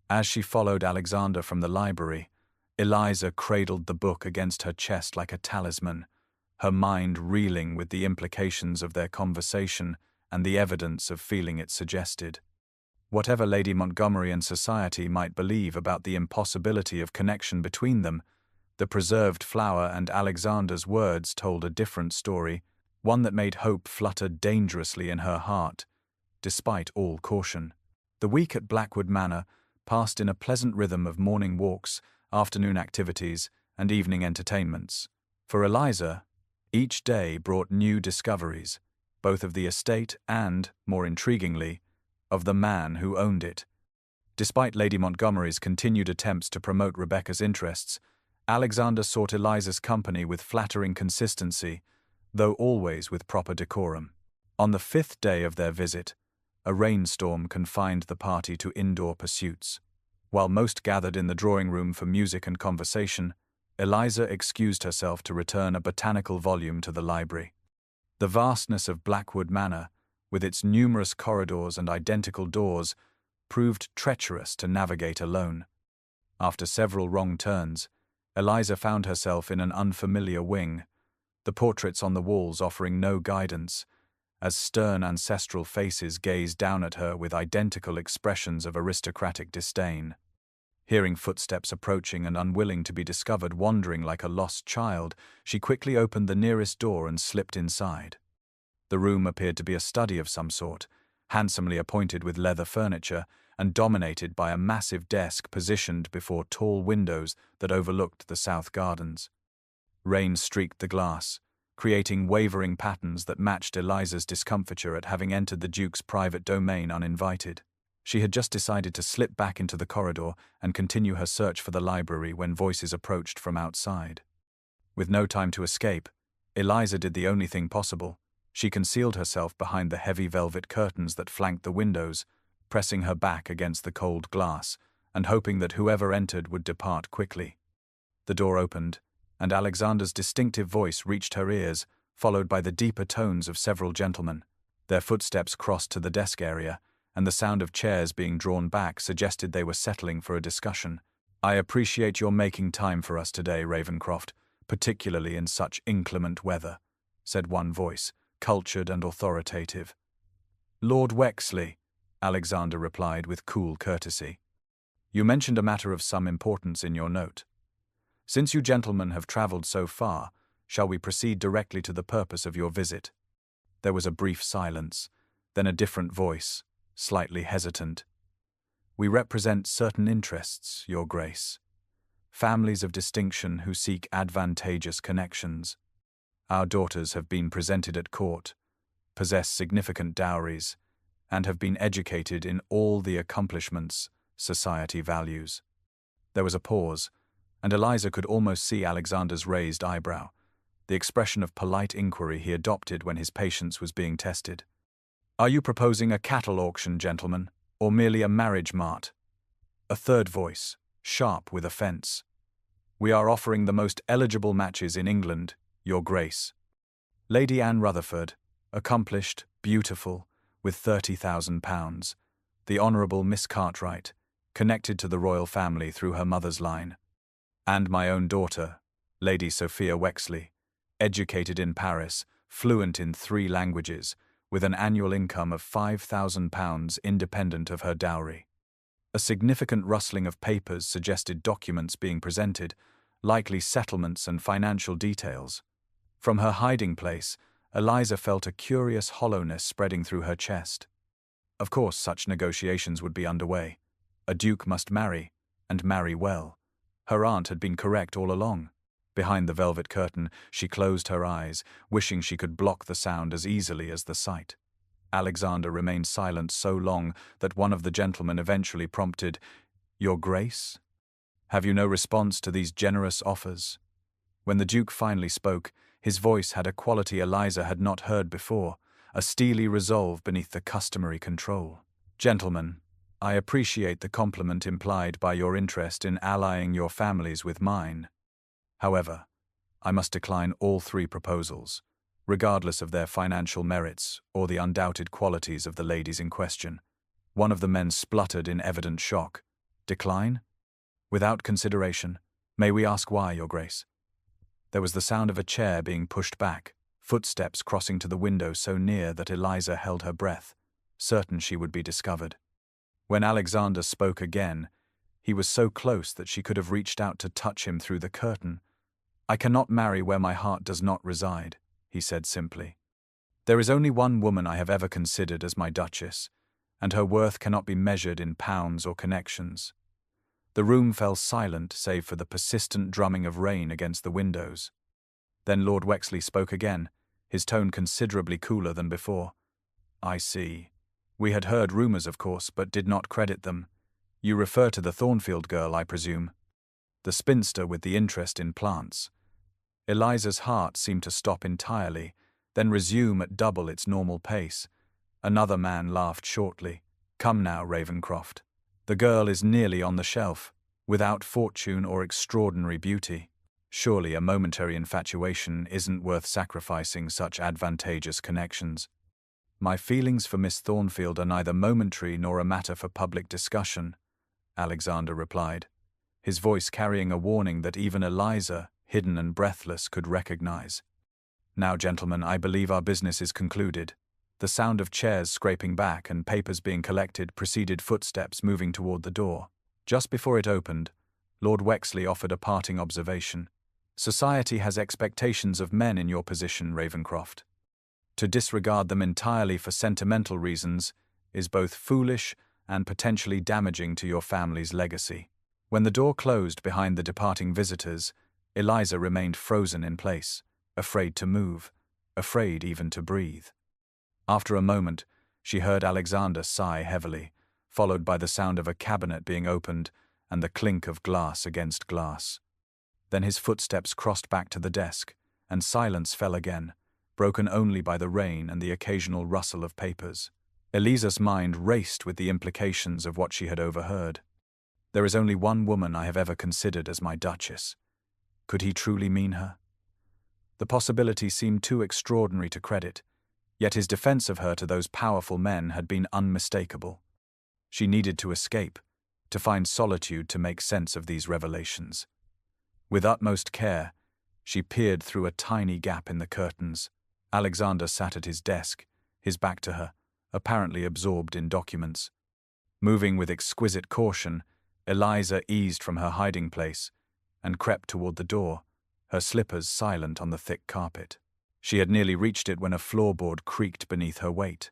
As she followed Alexander from the library, Eliza cradled the book against her chest like a talisman, her mind reeling with the implications of their conversation and the evidence of feeling it suggested. Whatever Lady Montgomery and society might believe about the impossibility of connection between them, the preserved flower and Alexander's words told a different story, one that made hope flutter dangerously in her heart, despite all caution. The week at Blackwood Manor passed in a pleasant rhythm of morning walks, afternoon activities, and evening entertainments. For Eliza, each day brought new discoveries, both of the estate and, more intriguingly, of the man who owned it. Despite Lady Montgomery's continued attempts to promote Rebecca's interests, Alexander sought Eliza's company with flattering consistency, though always with proper decorum. On the 5th day of their visit, a rainstorm confined the party to indoor pursuits. While most gathered in the drawing room for music and conversation, Eliza excused herself to return a botanical volume to the library. The vastness of Blackwood Manor, with its numerous corridors and identical doors, proved treacherous to navigate alone. After several wrong turns, Eliza found herself in an unfamiliar wing, the portraits on the walls offering no guidance, as stern ancestral faces gazed down at her with identical expressions of aristocratic disdain. Hearing footsteps approaching and unwilling to be discovered wandering like a lost child, she quickly opened the nearest door and slipped inside. The room appeared to be a study of some sort, handsomely appointed with leather furniture and dominated by a massive desk positioned before tall windows that overlooked the south gardens. Rain streaked the glass, creating wavering patterns that matched Eliza's discomfiture at having entered the Duke's private domain uninvited. She had just decided to slip back into the corridor and continue her search for the library when voices approached from outside. With no time to escape, Eliza did the only thing possible. She concealed herself behind the heavy velvet curtains that flanked the windows, pressing her back against the cold glass and hoping that whoever entered would depart quickly. The door opened, and Alexander's distinctive voice reached her ears, followed by the deeper tones of several gentlemen. Their footsteps crossed to the desk area, and the sound of chairs being drawn back suggested they were settling for a discussion. "I appreciate your making time for us today, Ravencroft, particularly in such inclement weather," said one voice, cultured and authoritative. "Lord Wexley," Alexander replied with cool courtesy. "You mentioned a matter of some importance in your note. Since you gentlemen have travelled so far, shall we proceed directly to the purpose of your visit?" There was a brief silence, then a different voice, slightly hesitant. "We represent certain interests, Your Grace. Families of distinction who seek advantageous connections. Our daughters have been presented at court, possess significant dowries, and have been educated in all the accomplishments society values." There was a pause, and Eliza could almost see Alexander's raised eyebrow, the expression of polite inquiry he adopted when his patience was being tested. "Are you proposing a cattle auction, gentlemen, or merely a marriage mart?" A third voice, sharp with offence. "We are offering the most eligible matches in England, Your Grace. Lady Anne Rutherford, accomplished, beautiful, with £30,000, the Honourable Miss Cartwright, connected to the royal family through her mother's line, and my own daughter, Lady Sophia Wexley, educated in Paris, fluent in 3 languages, with an annual income of £5,000 independent of her dowry." A significant rustling of papers suggested documents being presented, likely settlements and financial details. From her hiding place, Eliza felt a curious hollowness spreading through her chest. Of course, such negotiations would be underway. A duke must marry, and marry well. Her aunt had been correct all along. Behind the velvet curtain, she closed her eyes, wishing she could block the sound as easily as the sight. Alexander remained silent so long that one of the gentlemen eventually prompted, "Your Grace? Have you no response to these generous offers?" When the Duke finally spoke, his voice had a quality Eliza had not heard before, a steely resolve beneath the customary control. "Gentlemen, I appreciate the compliment implied by your interest in allying your families with mine. However, I must decline all 3 proposals. regardless of their financial merits or the undoubted qualities of the ladies in question. One of the men spluttered in evident shock. "Decline? Without consideration? May we ask why, Your Grace?" There was the sound of a chair being pushed back, footsteps crossing to the window so near that Eliza held her breath, certain she would be discovered. When Alexander spoke again, he was so close that she could have reached out to touch him through the curtain. "I cannot marry where my heart does not reside," he said simply. "There is only one woman I have ever considered as my duchess, and her worth cannot be measured in pounds or connections." The room fell silent save for the persistent drumming of rain against the windows. Then Lord Wexley spoke again, his tone considerably cooler than before. "I see. We had heard rumours, of course, but did not credit them. You refer to the Thornfield girl, I presume. The spinster with the interest in plants." Eliza's heart seemed to stop entirely, then resume at double its normal pace. Another man laughed shortly. "Come now, Ravencroft. The girl is nearly on the shelf, without fortune or extraordinary beauty. Surely a momentary infatuation isn't worth sacrificing such advantageous connections." "My feelings for Miss Thornfield are neither momentary nor a matter for public discussion," Alexander replied, his voice carrying a warning that even Eliza, hidden and breathless, could recognize. "Now, gentlemen, I believe our business is concluded." The sound of chairs scraping back and papers being collected preceded footsteps moving toward the door. Just before it opened, Lord Wexley offered a parting observation. "Society has expectations of men in your position, Ravencroft. To disregard them entirely for sentimental reasons is both foolish and potentially damaging to your family's legacy." When the door closed behind the departing visitors, Eliza remained frozen in place, afraid to move, afraid even to breathe. After a moment, she heard Alexander sigh heavily, followed by the sound of a cabinet being opened and the clink of glass against glass. Then his footsteps crossed back to the desk, and silence fell again, broken only by the rain and the occasional rustle of papers. Eliza's mind raced with the implications of what she had overheard. "There is only one woman I have ever considered as my duchess." Could he truly mean her? The possibility seemed too extraordinary to credit, yet his defense of her to those powerful men had been unmistakable. She needed to escape, to find solitude to make sense of these revelations. With utmost care, she peered through a tiny gap in the curtains. Alexander sat at his desk, his back to her, apparently absorbed in documents. Moving with exquisite caution, Eliza eased from her hiding place and crept toward the door, her slippers silent on the thick carpet. She had nearly reached it when a floorboard creaked beneath her weight.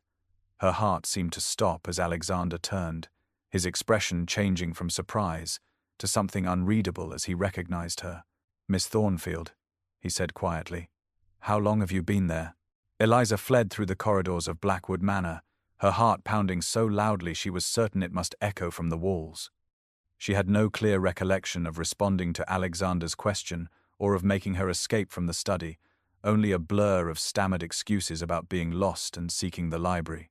Her heart seemed to stop as Alexander turned, his expression changing from surprise to something unreadable as he recognized her. "Miss Thornfield," he said quietly. "How long have you been there?" Eliza fled through the corridors of Blackwood Manor, her heart pounding so loudly she was certain it must echo from the walls. She had no clear recollection of responding to Alexander's question or of making her escape from the study, only a blur of stammered excuses about being lost and seeking the library.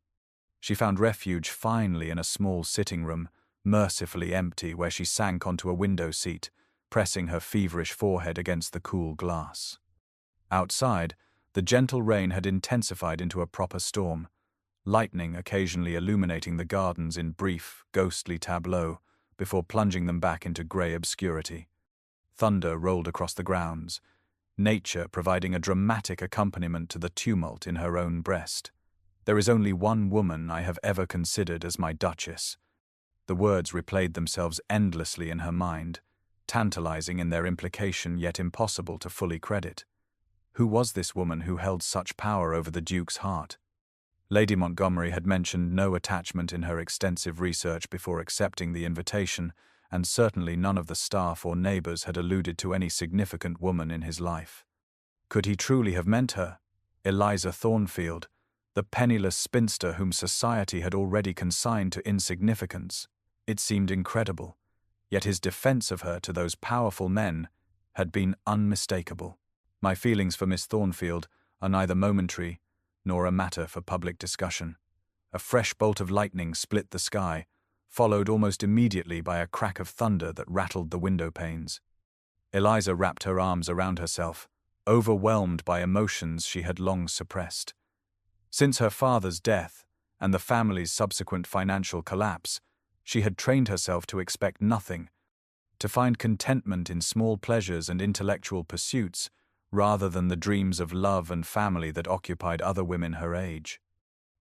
She found refuge finally in a small sitting room, mercifully empty, where she sank onto a window seat, pressing her feverish forehead against the cool glass. Outside, the gentle rain had intensified into a proper storm, lightning occasionally illuminating the gardens in brief, ghostly tableaux before plunging them back into grey obscurity. Thunder rolled across the grounds, nature providing a dramatic accompaniment to the tumult in her own breast. "There is only one woman I have ever considered as my duchess." The words replayed themselves endlessly in her mind, tantalizing in their implication yet impossible to fully credit. Who was this woman who held such power over the Duke's heart? Lady Montgomery had mentioned no attachment in her extensive research before accepting the invitation, and certainly none of the staff or neighbors had alluded to any significant woman in his life. Could he truly have meant her, Eliza Thornfield, the penniless spinster whom society had already consigned to insignificance? It seemed incredible, yet his defense of her to those powerful men had been unmistakable. "My feelings for Miss Thornfield are neither momentary nor a matter for public discussion." A fresh bolt of lightning split the sky, followed almost immediately by a crack of thunder that rattled the window panes. Eliza wrapped her arms around herself, overwhelmed by emotions she had long suppressed. Since her father's death and the family's subsequent financial collapse, she had trained herself to expect nothing, to find contentment in small pleasures and intellectual pursuits, rather than the dreams of love and family that occupied other women her age.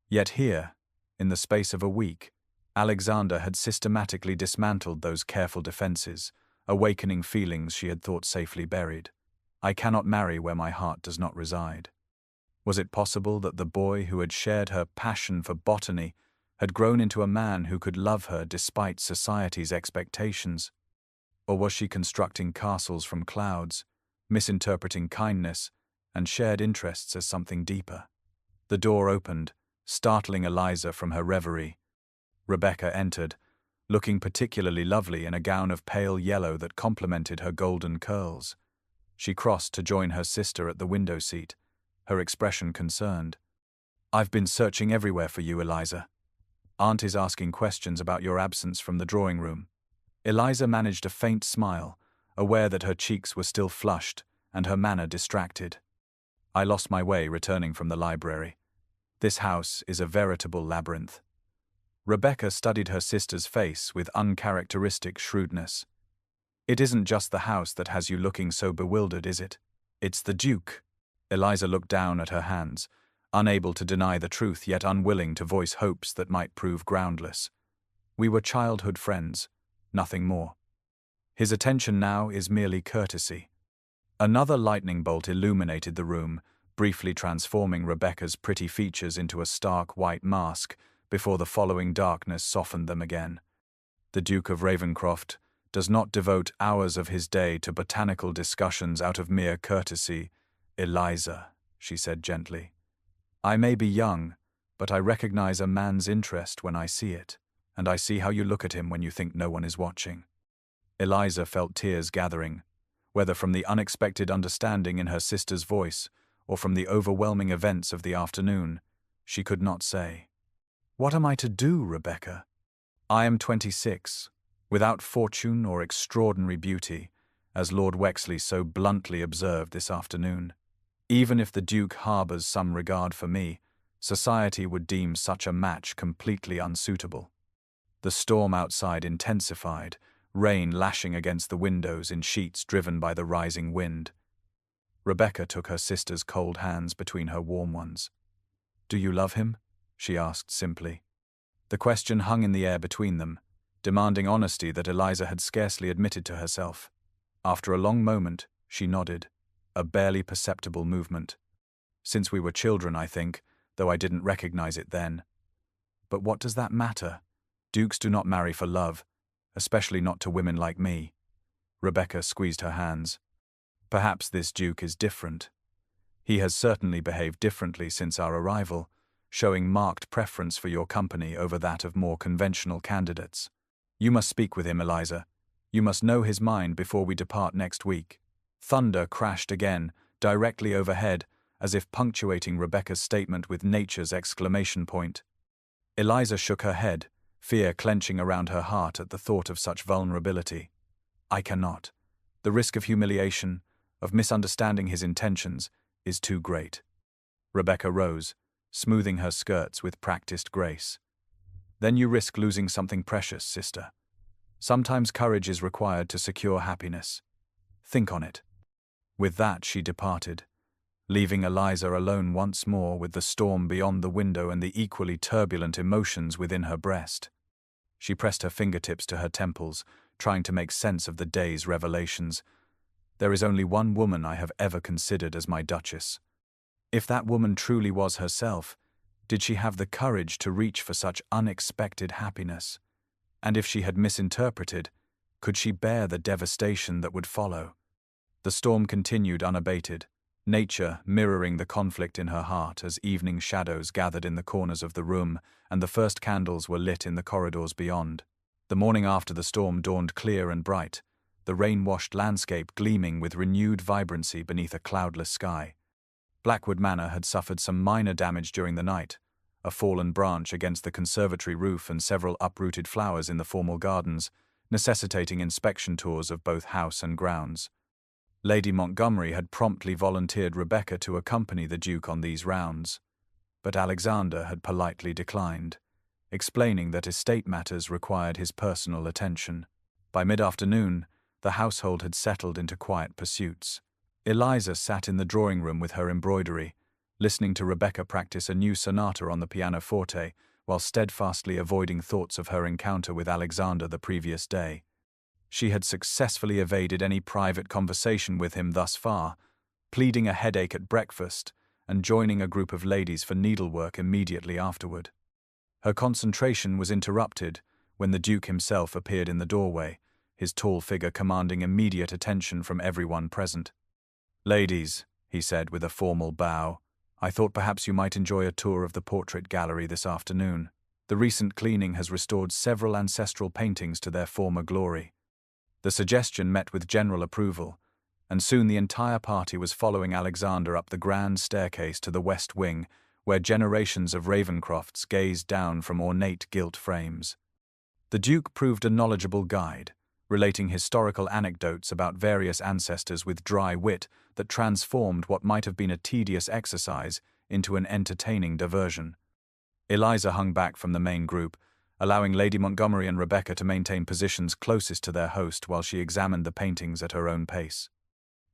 Yet here, in the space of a week, Alexander had systematically dismantled those careful defenses, awakening feelings she had thought safely buried. I cannot marry where my heart does not reside. Was it possible that the boy who had shared her passion for botany had grown into a man who could love her despite society's expectations? Or was she constructing castles from clouds, misinterpreting kindness and shared interests as something deeper? The door opened, startling Eliza from her reverie. Rebecca entered, looking particularly lovely in a gown of pale yellow that complemented her golden curls. She crossed to join her sister at the window seat, her expression concerned. "I've been searching everywhere for you, Eliza. Aunt is asking questions about your absence from the drawing room." Eliza managed a faint smile, aware that her cheeks were still flushed and her manner distracted. "I lost my way returning from the library. This house is a veritable labyrinth." Rebecca studied her sister's face with uncharacteristic shrewdness. "It isn't just the house that has you looking so bewildered, is it? It's the Duke." Eliza looked down at her hands, unable to deny the truth yet unwilling to voice hopes that might prove groundless. "We were childhood friends, nothing more. His attention now is merely courtesy." Another lightning bolt illuminated the room, briefly transforming Rebecca's pretty features into a stark white mask before the following darkness softened them again. "The Duke of Ravencroft does not devote hours of his day to botanical discussions out of mere courtesy, Eliza," she said gently. "I may be young, but I recognize a man's interest when I see it, and I see how you look at him when you think no one is watching." Eliza felt tears gathering, whether from the unexpected understanding in her sister's voice or from the overwhelming events of the afternoon. She could not say. "What am I to do, Rebecca? I am 26, without fortune or extraordinary beauty, as Lord Wexley so bluntly observed this afternoon. Even if the Duke harbours some regard for me, society would deem such a match completely unsuitable." The storm outside intensified, rain lashing against the windows in sheets driven by the rising wind. Rebecca took her sister's cold hands between her warm ones. "Do you love him?" she asked simply. The question hung in the air between them, demanding honesty that Eliza had scarcely admitted to herself. After a long moment, she nodded, a barely perceptible movement. "Since we were children, I think, though I didn't recognize it then. But what does that matter? Dukes do not marry for love, especially not to women like me." Rebecca squeezed her hands. "Perhaps this Duke is different. He has certainly behaved differently since our arrival, showing marked preference for your company over that of more conventional candidates. You must speak with him, Eliza. You must know his mind before we depart next week." Thunder crashed again, directly overhead, as if punctuating Rebecca's statement with nature's exclamation point. Eliza shook her head, fear clenching around her heart at the thought of such vulnerability. "I cannot. The risk of humiliation, of misunderstanding his intentions, is too great." Rebecca rose, smoothing her skirts with practiced grace. "Then you risk losing something precious, sister. Sometimes courage is required to secure happiness. Think on it." With that she departed, leaving Eliza alone once more with the storm beyond the window and the equally turbulent emotions within her breast. She pressed her fingertips to her temples, trying to make sense of the day's revelations. There is only one woman I have ever considered as my Duchess. If that woman truly was herself, did she have the courage to reach for such unexpected happiness? And if she had misinterpreted, could she bear the devastation that would follow? The storm continued unabated, nature mirroring the conflict in her heart as evening shadows gathered in the corners of the room and the first candles were lit in the corridors beyond. The morning after the storm dawned clear and bright, the rain-washed landscape gleaming with renewed vibrancy beneath a cloudless sky. Blackwood Manor had suffered some minor damage during the night, a fallen branch against the conservatory roof and several uprooted flowers in the formal gardens, necessitating inspection tours of both house and grounds. Lady Montgomery had promptly volunteered Rebecca to accompany the Duke on these rounds, but Alexander had politely declined, explaining that estate matters required his personal attention. By mid-afternoon, the household had settled into quiet pursuits. Eliza sat in the drawing room with her embroidery, listening to Rebecca practice a new sonata on the pianoforte, while steadfastly avoiding thoughts of her encounter with Alexander the previous day. She had successfully evaded any private conversation with him thus far, pleading a headache at breakfast and joining a group of ladies for needlework immediately afterward. Her concentration was interrupted when the Duke himself appeared in the doorway, his tall figure commanding immediate attention from everyone present. "Ladies," he said with a formal bow, "I thought perhaps you might enjoy a tour of the portrait gallery this afternoon. The recent cleaning has restored several ancestral paintings to their former glory." The suggestion met with general approval, and soon the entire party was following Alexander up the grand staircase to the west wing, where generations of Ravencrofts gazed down from ornate gilt frames. The Duke proved a knowledgeable guide, relating historical anecdotes about various ancestors with dry wit that transformed what might have been a tedious exercise into an entertaining diversion. Eliza hung back from the main group, allowing Lady Montgomery and Rebecca to maintain positions closest to their host while she examined the paintings at her own pace.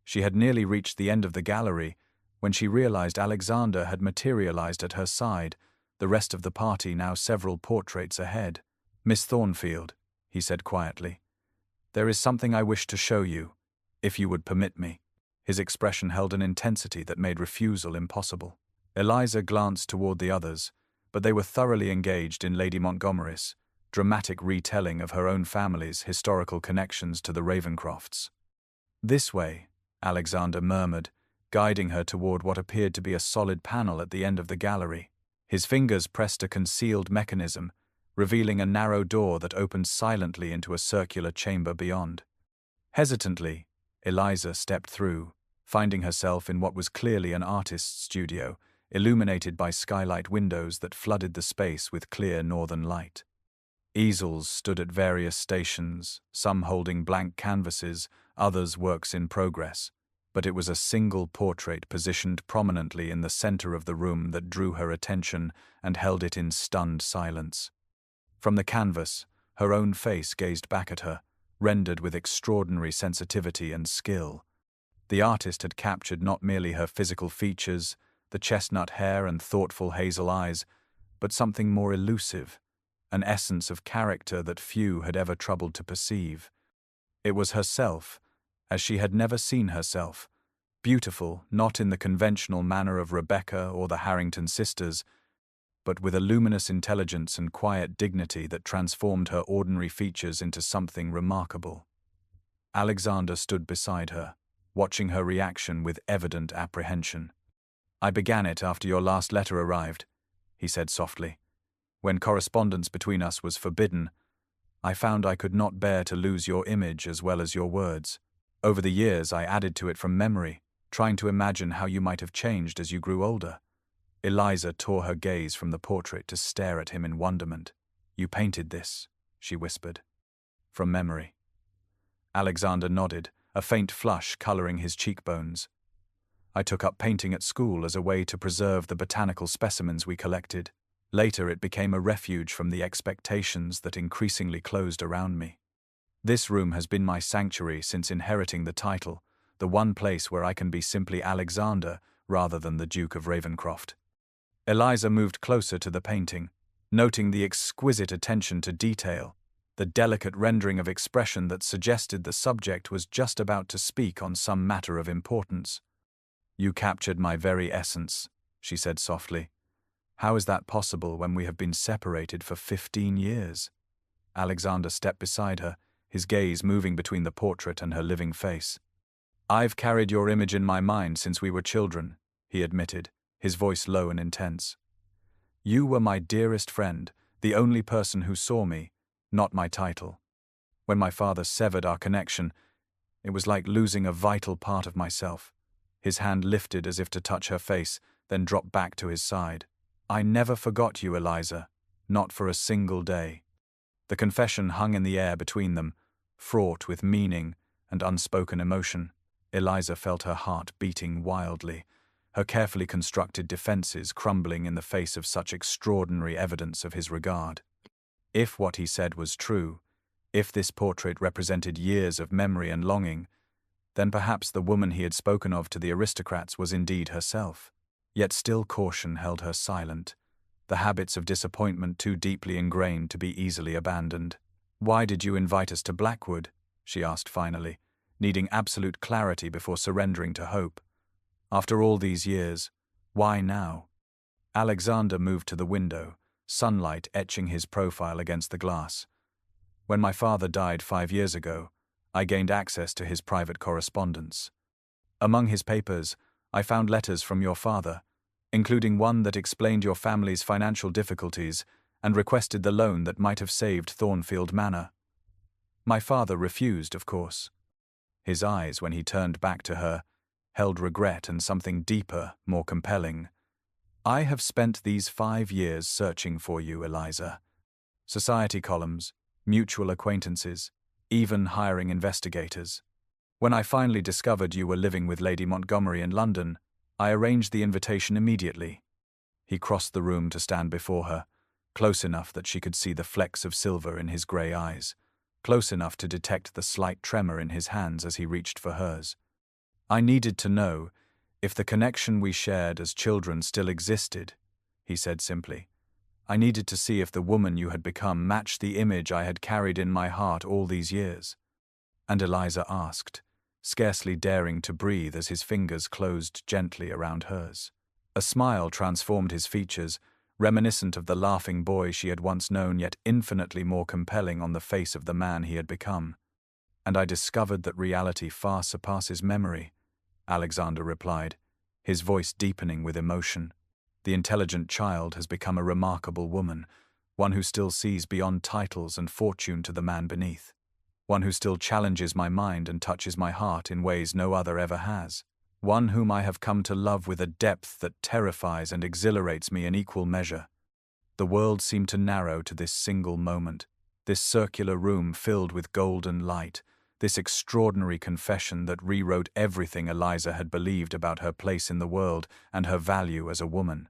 She had nearly reached the end of the gallery when she realized Alexander had materialized at her side, the rest of the party now several portraits ahead. "Miss Thornfield," he said quietly, "there is something I wish to show you, if you would permit me." His expression held an intensity that made refusal impossible. Eliza glanced toward the others, but they were thoroughly engaged in Lady Montgomery's dramatic retelling of her own family's historical connections to the Ravencrofts. "This way," Alexander murmured, guiding her toward what appeared to be a solid panel at the end of the gallery. His fingers pressed a concealed mechanism, revealing a narrow door that opened silently into a circular chamber beyond. Hesitantly, Eliza stepped through, finding herself in what was clearly an artist's studio, illuminated by skylight windows that flooded the space with clear northern light. Easels stood at various stations, some holding blank canvases, others works in progress, but it was a single portrait positioned prominently in the center of the room that drew her attention and held it in stunned silence. From the canvas, her own face gazed back at her, rendered with extraordinary sensitivity and skill. The artist had captured not merely her physical features, the chestnut hair and thoughtful hazel eyes, but something more elusive, an essence of character that few had ever troubled to perceive. It was herself, as she had never seen herself, beautiful not in the conventional manner of Rebecca or the Harrington sisters, but with a luminous intelligence and quiet dignity that transformed her ordinary features into something remarkable. Alexander stood beside her, watching her reaction with evident apprehension. "I began it after your last letter arrived," he said softly. "When correspondence between us was forbidden, I found I could not bear to lose your image as well as your words. Over the years I added to it from memory, trying to imagine how you might have changed as you grew older." Eliza tore her gaze from the portrait to stare at him in wonderment. "You painted this," she whispered. "From memory." Alexander nodded, a faint flush coloring his cheekbones. "I took up painting at school as a way to preserve the botanical specimens we collected. Later it became a refuge from the expectations that increasingly closed around me. This room has been my sanctuary since inheriting the title, the one place where I can be simply Alexander rather than the Duke of Ravencroft." Eliza moved closer to the painting, noting the exquisite attention to detail, the delicate rendering of expression that suggested the subject was just about to speak on some matter of importance. "You captured my very essence," she said softly. "How is that possible when we have been separated for 15 years? Alexander stepped beside her, his gaze moving between the portrait and her living face. "I've carried your image in my mind since we were children," he admitted, his voice low and intense. "You were my dearest friend, the only person who saw me, not my title. When my father severed our connection, it was like losing a vital part of myself." His hand lifted as if to touch her face, then dropped back to his side. "I never forgot you, Eliza, not for a single day." The confession hung in the air between them, fraught with meaning and unspoken emotion. Eliza felt her heart beating wildly, her carefully constructed defenses crumbling in the face of such extraordinary evidence of his regard. If what he said was true, if this portrait represented years of memory and longing, then perhaps the woman he had spoken of to the aristocrats was indeed herself. Yet still caution held her silent, the habits of disappointment too deeply ingrained to be easily abandoned. "Why did you invite us to Blackwood?" she asked finally, needing absolute clarity before surrendering to hope. "After all these years, why now?" Alexander moved to the window, sunlight etching his profile against the glass. "When my father died 5 years ago, I gained access to his private correspondence. Among his papers, I found letters from your father, including one that explained your family's financial difficulties and requested the loan that might have saved Thornfield Manor. My father refused, of course." His eyes, when he turned back to her, held regret and something deeper, more compelling. "I have spent these 5 years searching for you, Eliza. Society columns, mutual acquaintances, even hiring investigators. When I finally discovered you were living with Lady Montgomery in London, I arranged the invitation immediately." He crossed the room to stand before her, close enough that she could see the flecks of silver in his grey eyes, close enough to detect the slight tremor in his hands as he reached for hers. "I needed to know if the connection we shared as children still existed," he said simply. "I needed to see if the woman you had become matched the image I had carried in my heart all these years." And Eliza asked, scarcely daring to breathe as his fingers closed gently around hers. A smile transformed his features, reminiscent of the laughing boy she had once known, yet infinitely more compelling on the face of the man he had become. "And I discovered that reality far surpasses memory," Alexander replied, his voice deepening with emotion. "The intelligent child has become a remarkable woman, one who still sees beyond titles and fortune to the man beneath, one who still challenges my mind and touches my heart in ways no other ever has, one whom I have come to love with a depth that terrifies and exhilarates me in equal measure." The world seemed to narrow to this single moment, this circular room filled with golden light, this extraordinary confession that rewrote everything Eliza had believed about her place in the world and her value as a woman.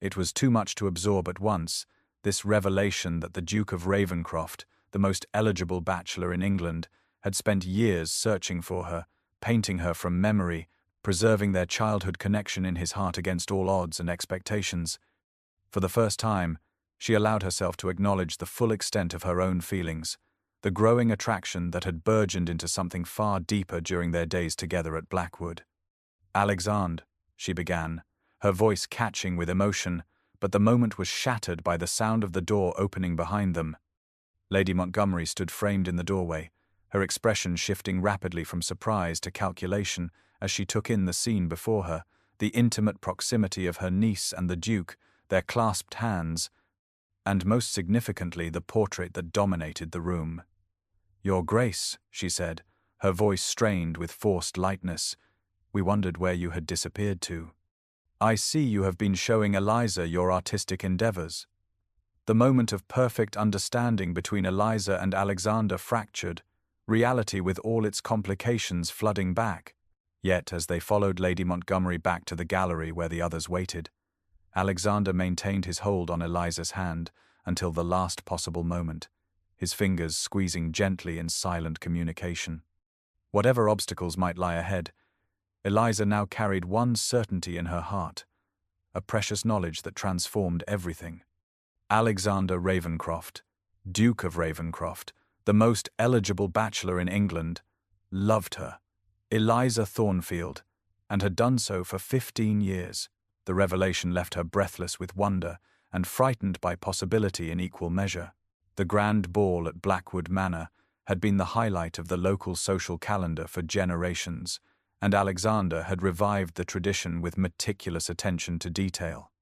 It was too much to absorb at once, this revelation that the Duke of Ravenscroft, the most eligible bachelor in England, had spent years searching for her, painting her from memory, preserving their childhood connection in his heart against all odds and expectations. For the first time, she allowed herself to acknowledge the full extent of her own feelings, the growing attraction that had burgeoned into something far deeper during their days together at Blackwood. "Alexander," she began, her voice catching with emotion, but the moment was shattered by the sound of the door opening behind them. Lady Montgomery stood framed in the doorway, her expression shifting rapidly from surprise to calculation as she took in the scene before her, the intimate proximity of her niece and the Duke, their clasped hands, and most significantly the portrait that dominated the room. "Your Grace," she said, her voice strained with forced lightness, "we wondered where you had disappeared to. I see you have been showing Eliza your artistic endeavors." The moment of perfect understanding between Eliza and Alexander fractured, reality with all its complications flooding back. Yet, as they followed Lady Montgomery back to the gallery where the others waited, Alexander maintained his hold on Eliza's hand until the last possible moment, his fingers squeezing gently in silent communication. Whatever obstacles might lie ahead, Eliza now carried one certainty in her heart, a precious knowledge that transformed everything. Alexander Ravenscroft, Duke of Ravenscroft, the most eligible bachelor in England, loved her, Eliza Thornfield, and had done so for 15 years. The revelation left her breathless with wonder and frightened by possibility in equal measure. The grand ball at Blackwood Manor had been the highlight of the local social calendar for generations, and Alexander had revived the tradition with meticulous attention to detail.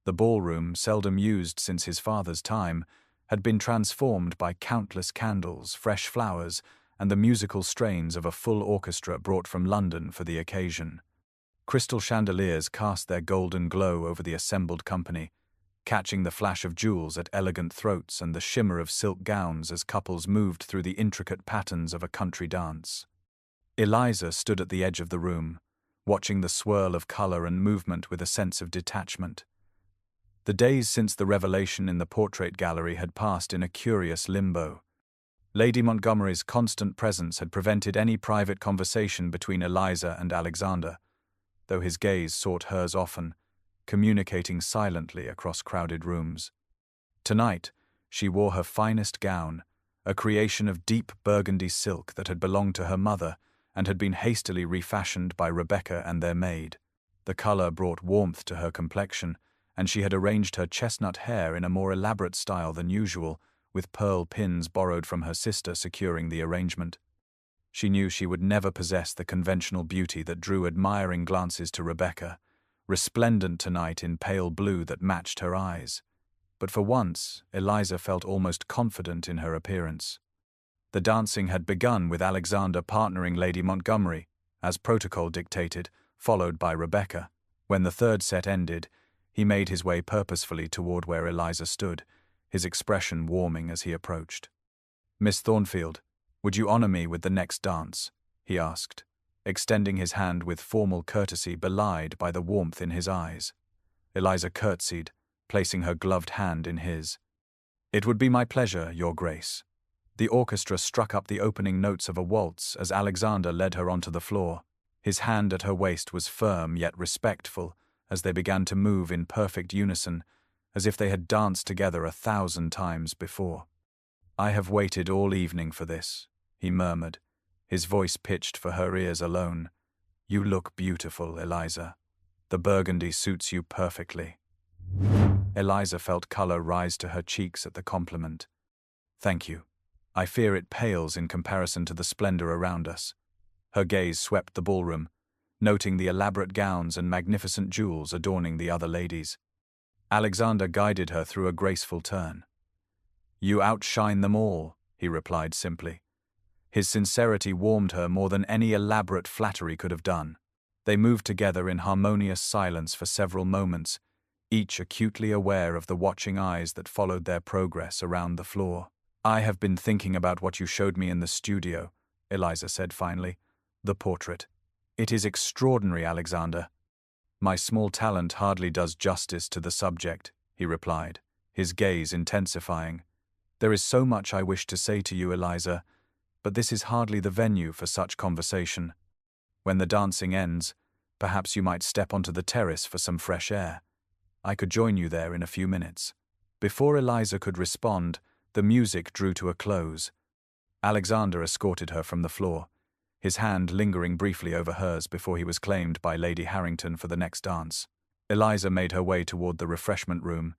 The ballroom, seldom used since his father's time, had been transformed by countless candles, fresh flowers, and the musical strains of a full orchestra brought from London for the occasion. Crystal chandeliers cast their golden glow over the assembled company, catching the flash of jewels at elegant throats and the shimmer of silk gowns as couples moved through the intricate patterns of a country dance. Eliza stood at the edge of the room, watching the swirl of color and movement with a sense of detachment. The days since the revelation in the portrait gallery had passed in a curious limbo. Lady Montgomery's constant presence had prevented any private conversation between Eliza and Alexander, though his gaze sought hers often, communicating silently across crowded rooms. Tonight, she wore her finest gown, a creation of deep burgundy silk that had belonged to her mother and had been hastily refashioned by Rebecca and their maid. The color brought warmth to her complexion, and she had arranged her chestnut hair in a more elaborate style than usual, with pearl pins borrowed from her sister securing the arrangement. She knew she would never possess the conventional beauty that drew admiring glances to Rebecca, resplendent tonight in pale blue that matched her eyes. But for once, Eliza felt almost confident in her appearance. The dancing had begun with Alexander partnering Lady Montgomery, as protocol dictated, followed by Rebecca. When the third set ended, he made his way purposefully toward where Eliza stood, his expression warming as he approached. "Miss Thornfield, would you honor me with the next dance?" he asked, extending his hand with formal courtesy belied by the warmth in his eyes. Eliza curtsied, placing her gloved hand in his. "It would be my pleasure, Your Grace." The orchestra struck up the opening notes of a waltz as Alexander led her onto the floor. His hand at her waist was firm yet respectful as they began to move in perfect unison, as if they had danced together 1,000 times before. "I have waited all evening for this," he murmured, his voice pitched for her ears alone. "You look beautiful, Eliza. The burgundy suits you perfectly." Eliza felt color rise to her cheeks at the compliment. "Thank you. I fear it pales in comparison to the splendor around us." Her gaze swept the ballroom, noting the elaborate gowns and magnificent jewels adorning the other ladies. Alexander guided her through a graceful turn. "You outshine them all," he replied simply. His sincerity warmed her more than any elaborate flattery could have done. They moved together in harmonious silence for several moments, each acutely aware of the watching eyes that followed their progress around the floor. "I have been thinking about what you showed me in the studio," Eliza said finally. "The portrait. It is extraordinary, Alexander." "My small talent hardly does justice to the subject," he replied, his gaze intensifying. "There is so much I wish to say to you, Eliza, but this is hardly the venue for such conversation. When the dancing ends, perhaps you might step onto the terrace for some fresh air. I could join you there in a few minutes." Before Eliza could respond, the music drew to a close. Alexander escorted her from the floor, his hand lingering briefly over hers before he was claimed by Lady Harrington for the next dance. Eliza made her way toward the refreshment room,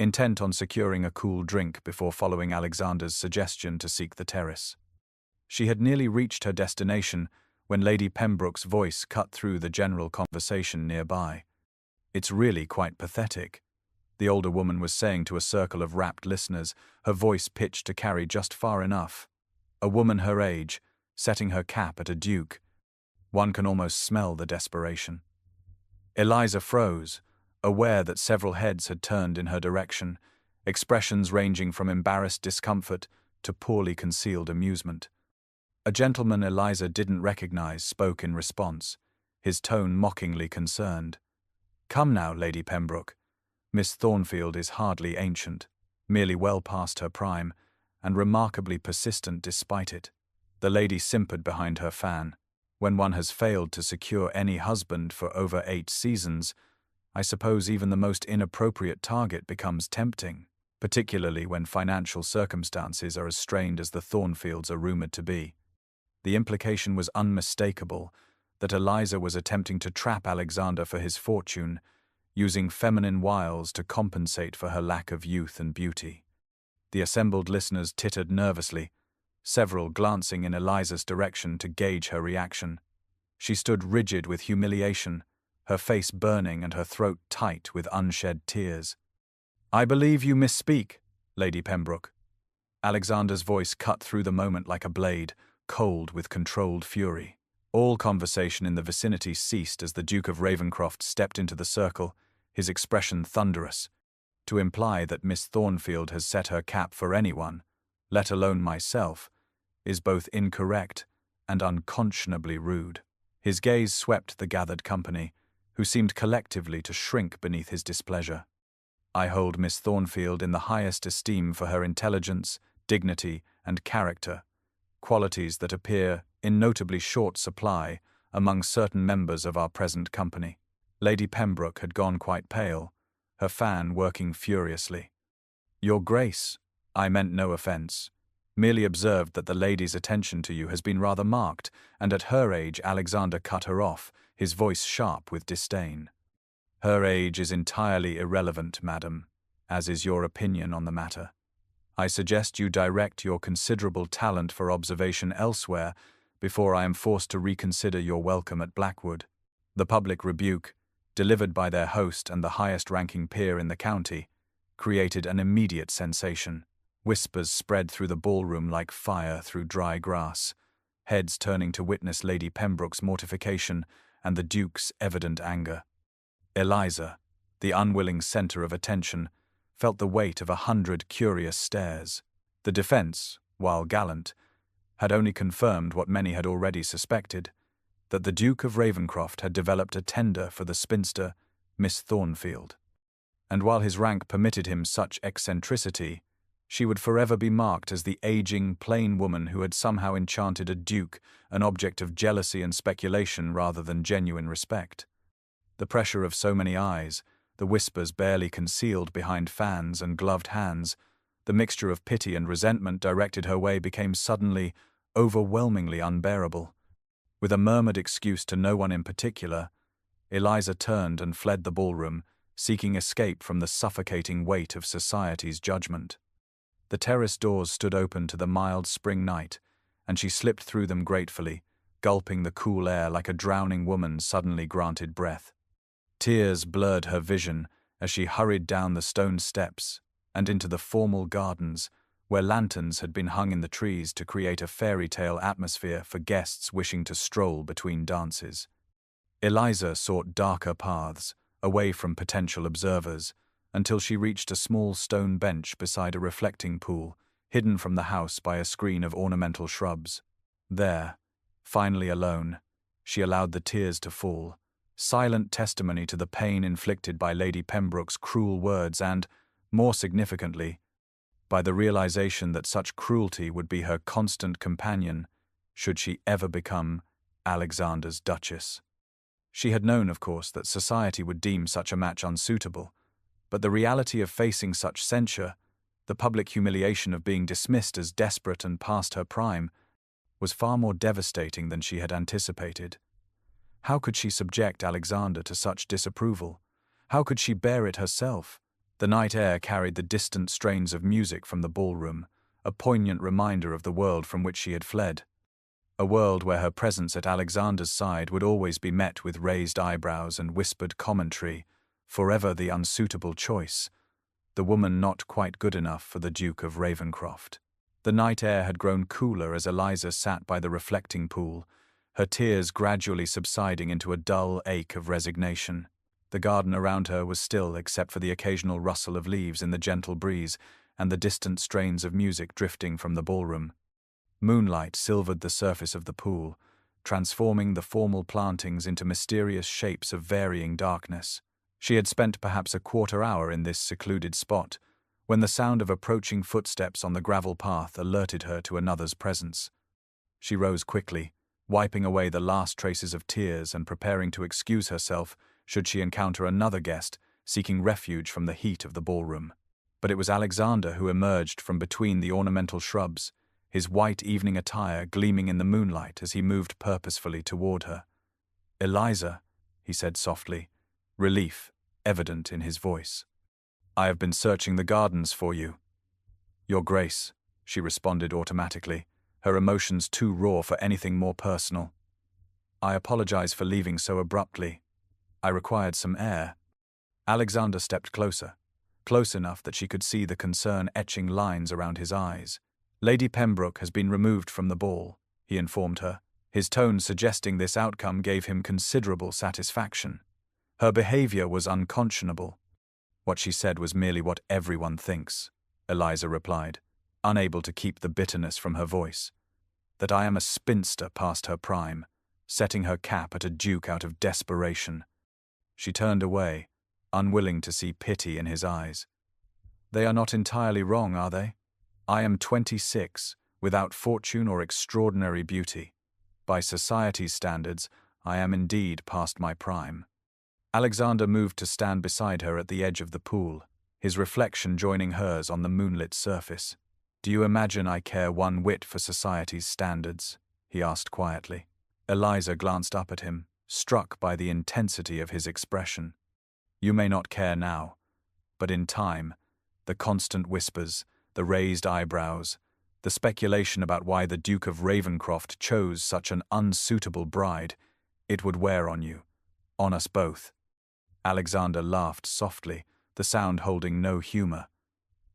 intent on securing a cool drink before following Alexander's suggestion to seek the terrace. She had nearly reached her destination when Lady Pembroke's voice cut through the general conversation nearby. "It's really quite pathetic," the older woman was saying to a circle of rapt listeners, her voice pitched to carry just far enough. A woman her age, setting her cap at a duke. One can almost smell the desperation. Eliza froze, aware that several heads had turned in her direction, expressions ranging from embarrassed discomfort to poorly concealed amusement. A gentleman Eliza didn't recognize spoke in response, his tone mockingly concerned. "Come now, Lady Pembroke. Miss Thornfield is hardly ancient, merely well past her prime, and remarkably persistent despite it." The lady simpered behind her fan. "When one has failed to secure any husband for over 8 seasons, I suppose even the most inappropriate target becomes tempting, particularly when financial circumstances are as strained as the Thornfields are rumored to be." The implication was unmistakable that Eliza was attempting to trap Alexander for his fortune, using feminine wiles to compensate for her lack of youth and beauty. The assembled listeners tittered nervously, several glancing in Eliza's direction to gauge her reaction. She stood rigid with humiliation, her face burning and her throat tight with unshed tears. "I believe you misspeak, Lady Pembroke." Alexander's voice cut through the moment like a blade, cold with controlled fury. All conversation in the vicinity ceased as the Duke of Ravenscroft stepped into the circle, his expression thunderous. "To imply that Miss Thornfield has set her cap for anyone, let alone myself, is both incorrect and unconscionably rude. His gaze swept the gathered company, who seemed collectively to shrink beneath his displeasure. I hold Miss Thornfield in the highest esteem for her intelligence, dignity, and character, qualities that appear in notably short supply among certain members of our present company. Lady Pembroke had gone quite pale, her fan working furiously. Your Grace, I meant no offence, merely observed that the lady's attention to you has been rather marked, and at her age Alexander cut her off, his voice sharp with disdain. Her age is entirely irrelevant, madam, as is your opinion on the matter. I suggest you direct your considerable talent for observation elsewhere before I am forced to reconsider your welcome at Blackwood. The public rebuke, delivered by their host and the highest-ranking peer in the county, created an immediate sensation. Whispers spread through the ballroom like fire through dry grass, heads turning to witness Lady Pembroke's mortification and the Duke's evident anger. Eliza, the unwilling centre of attention, felt the weight of 100 curious stares. The defence, while gallant, had only confirmed what many had already suspected, that the Duke of Ravenscroft had developed a tender for the spinster, Miss Thornfield. And while his rank permitted him such eccentricity, she would forever be marked as the aging, plain woman who had somehow enchanted a duke, an object of jealousy and speculation rather than genuine respect. The pressure of so many eyes, the whispers barely concealed behind fans and gloved hands, the mixture of pity and resentment directed her way became suddenly, overwhelmingly unbearable. With a murmured excuse to no one in particular, Eliza turned and fled the ballroom, seeking escape from the suffocating weight of society's judgment. The terrace doors stood open to the mild spring night, and she slipped through them gratefully, gulping the cool air like a drowning woman suddenly granted breath. Tears blurred her vision as she hurried down the stone steps and into the formal gardens, where lanterns had been hung in the trees to create a fairy tale atmosphere for guests wishing to stroll between dances. Eliza sought darker paths, away from potential observers, until she reached a small stone bench beside a reflecting pool, hidden from the house by a screen of ornamental shrubs. There, finally alone, she allowed the tears to fall, silent testimony to the pain inflicted by Lady Pembroke's cruel words and, more significantly, by the realization that such cruelty would be her constant companion should she ever become Alexander's Duchess. She had known, of course, that society would deem such a match unsuitable, but the reality of facing such censure, the public humiliation of being dismissed as desperate and past her prime, was far more devastating than she had anticipated. How could she subject Alexander to such disapproval? How could she bear it herself? The night air carried the distant strains of music from the ballroom, a poignant reminder of the world from which she had fled. A world where her presence at Alexander's side would always be met with raised eyebrows and whispered commentary, forever the unsuitable choice, the woman not quite good enough for the Duke of Ravenscroft. The night air had grown cooler as Eliza sat by the reflecting pool, her tears gradually subsiding into a dull ache of resignation. The garden around her was still except for the occasional rustle of leaves in the gentle breeze and the distant strains of music drifting from the ballroom. Moonlight silvered the surface of the pool, transforming the formal plantings into mysterious shapes of varying darkness. She had spent perhaps a quarter-hour in this secluded spot, when the sound of approaching footsteps on the gravel path alerted her to another's presence. She rose quickly, wiping away the last traces of tears and preparing to excuse herself should she encounter another guest seeking refuge from the heat of the ballroom. But it was Alexander who emerged from between the ornamental shrubs, his white evening attire gleaming in the moonlight as he moved purposefully toward her. "Eliza," he said softly, relief evident in his voice. "I have been searching the gardens for you." "Your Grace," she responded automatically, her emotions too raw for anything more personal. "I apologize for leaving so abruptly. I required some air." Alexander stepped closer, close enough that she could see the concern etching lines around his eyes. "Lady Pembroke has been removed from the ball," he informed her. His tone suggesting this outcome gave him considerable satisfaction. Her behavior was unconscionable. "What she said was merely what everyone thinks," Eliza replied, unable to keep the bitterness from her voice. That I am a spinster past her prime, setting her cap at a duke out of desperation. She turned away, unwilling to see pity in his eyes. They are not entirely wrong, are they? I am 26, without fortune or extraordinary beauty. By society's standards, I am indeed past my prime. Alexander moved to stand beside her at the edge of the pool, his reflection joining hers on the moonlit surface. "Do you imagine I care one whit for society's standards?" he asked quietly. Eliza glanced up at him, struck by the intensity of his expression. "You may not care now, but in time, the constant whispers, the raised eyebrows, the speculation about why the Duke of Ravenscroft chose such an unsuitable bride, it would wear on you, on us both." Alexander laughed softly, the sound holding no humor.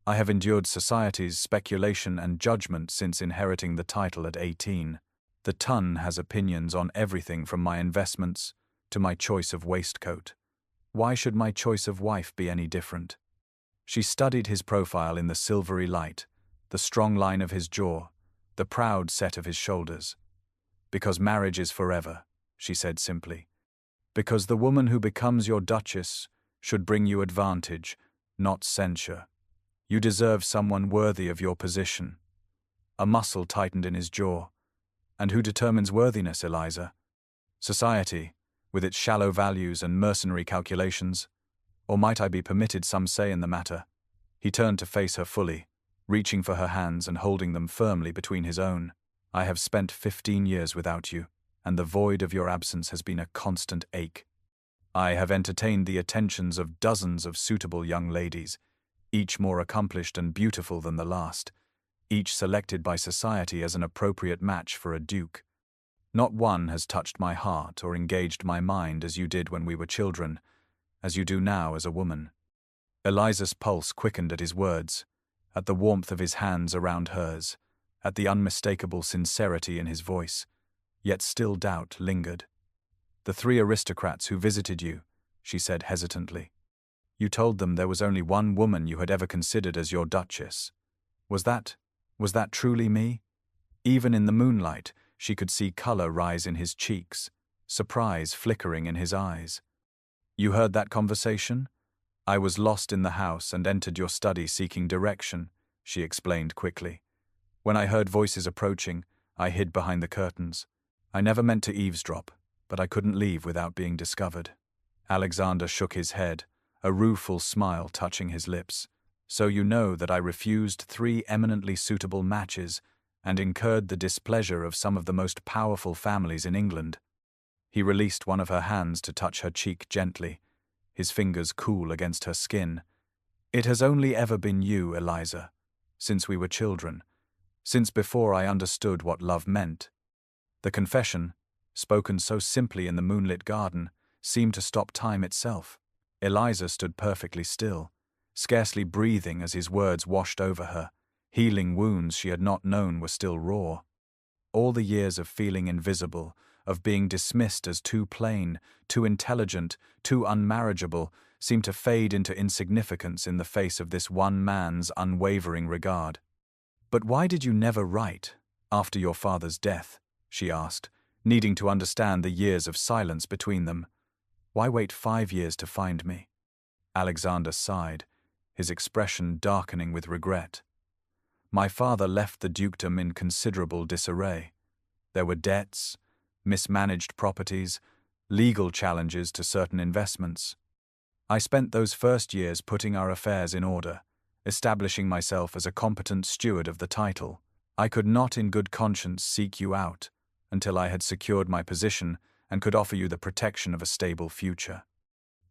"I have endured society's speculation and judgment since inheriting the title at 18. The Tun has opinions on everything from my investments to my choice of waistcoat. Why should my choice of wife be any different?" She studied his profile in the silvery light, the strong line of his jaw, the proud set of his shoulders. "Because marriage is forever," she said simply. "Because the woman who becomes your duchess should bring you advantage, not censure. You deserve someone worthy of your position." A muscle tightened in his jaw. "And who determines worthiness, Eliza? Society, with its shallow values and mercenary calculations? Or might I be permitted some say in the matter?" He turned to face her fully, reaching for her hands and holding them firmly between his own. "I have spent 15 years without you, and the void of your absence has been a constant ache. I have entertained the attentions of dozens of suitable young ladies, each more accomplished and beautiful than the last, each selected by society as an appropriate match for a duke. Not one has touched my heart or engaged my mind as you did when we were children, as you do now as a woman." Eliza's pulse quickened at his words, at the warmth of his hands around hers, at the unmistakable sincerity in his voice, yet still doubt lingered. "The 3 aristocrats who visited you," she said hesitantly. "You told them there was only one woman you had ever considered as your duchess. Was that truly me?" Even in the moonlight, she could see color rise in his cheeks, surprise flickering in his eyes. "You heard that conversation? I was lost in the house and entered your study seeking direction," she explained quickly. "When I heard voices approaching, I hid behind the curtains. I never meant to eavesdrop, but I couldn't leave without being discovered." Alexander shook his head, a rueful smile touching his lips. "So you know that I refused 3 eminently suitable matches and incurred the displeasure of some of the most powerful families in England." He released one of her hands to touch her cheek gently, his fingers cool against her skin. "It has only ever been you, Eliza, since we were children, since before I understood what love meant." The confession, spoken so simply in the moonlit garden, seemed to stop time itself. Eliza stood perfectly still, scarcely breathing as his words washed over her. Healing wounds she had not known were still raw. All the years of feeling invisible, of being dismissed as too plain, too intelligent, too unmarriageable, seemed to fade into insignificance in the face of this one man's unwavering regard. "But why did you never write, after your father's death?" she asked, needing to understand the years of silence between them. "Why wait 5 years to find me?" Alexander sighed, his expression darkening with regret. "My father left the dukedom in considerable disarray. There were debts, mismanaged properties, legal challenges to certain investments. I spent those first years putting our affairs in order, establishing myself as a competent steward of the title. I could not in good conscience seek you out until I had secured my position and could offer you the protection of a stable future.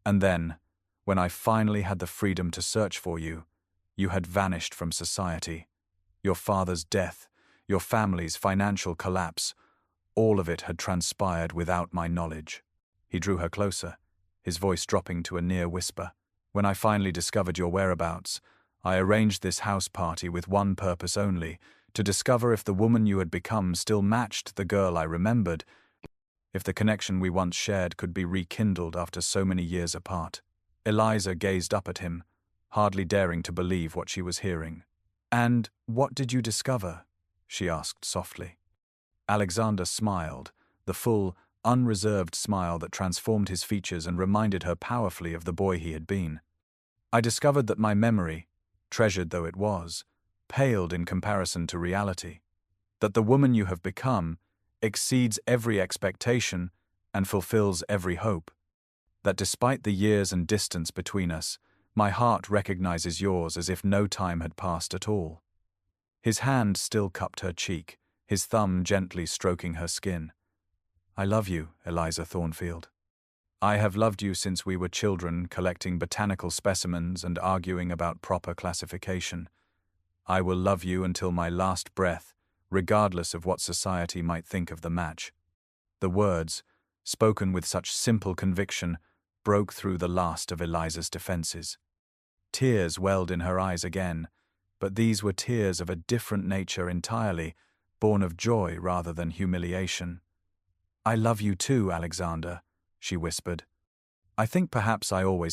And then, when I finally had the freedom to search for you, you had vanished from society. Your father's death, your family's financial collapse, all of it had transpired without my knowledge." He drew her closer, his voice dropping to a near whisper. "When I finally discovered your whereabouts, I arranged this house party with one purpose only, to discover if the woman you had become still matched the girl I remembered, if the connection we once shared could be rekindled after so many years apart." Eliza gazed up at him, hardly daring to believe what she was hearing. "And what did you discover?" she asked softly. Alexander smiled, the full, unreserved smile that transformed his features and reminded her powerfully of the boy he had been. I discovered that my memory, treasured though it was, paled in comparison to reality. That the woman you have become exceeds every expectation and fulfills every hope. That despite the years and distance between us, my heart recognizes yours as if no time had passed at all. His hand still cupped her cheek, his thumb gently stroking her skin. I love you, Eliza Thornfield. I have loved you since we were children, collecting botanical specimens and arguing about proper classification. I will love you until my last breath, regardless of what society might think of the match. The words, spoken with such simple conviction, broke through the last of Eliza's defenses. Tears welled in her eyes again, but these were tears of a different nature entirely, born of joy rather than humiliation. I love you too, Alexander, she whispered. I think perhaps I always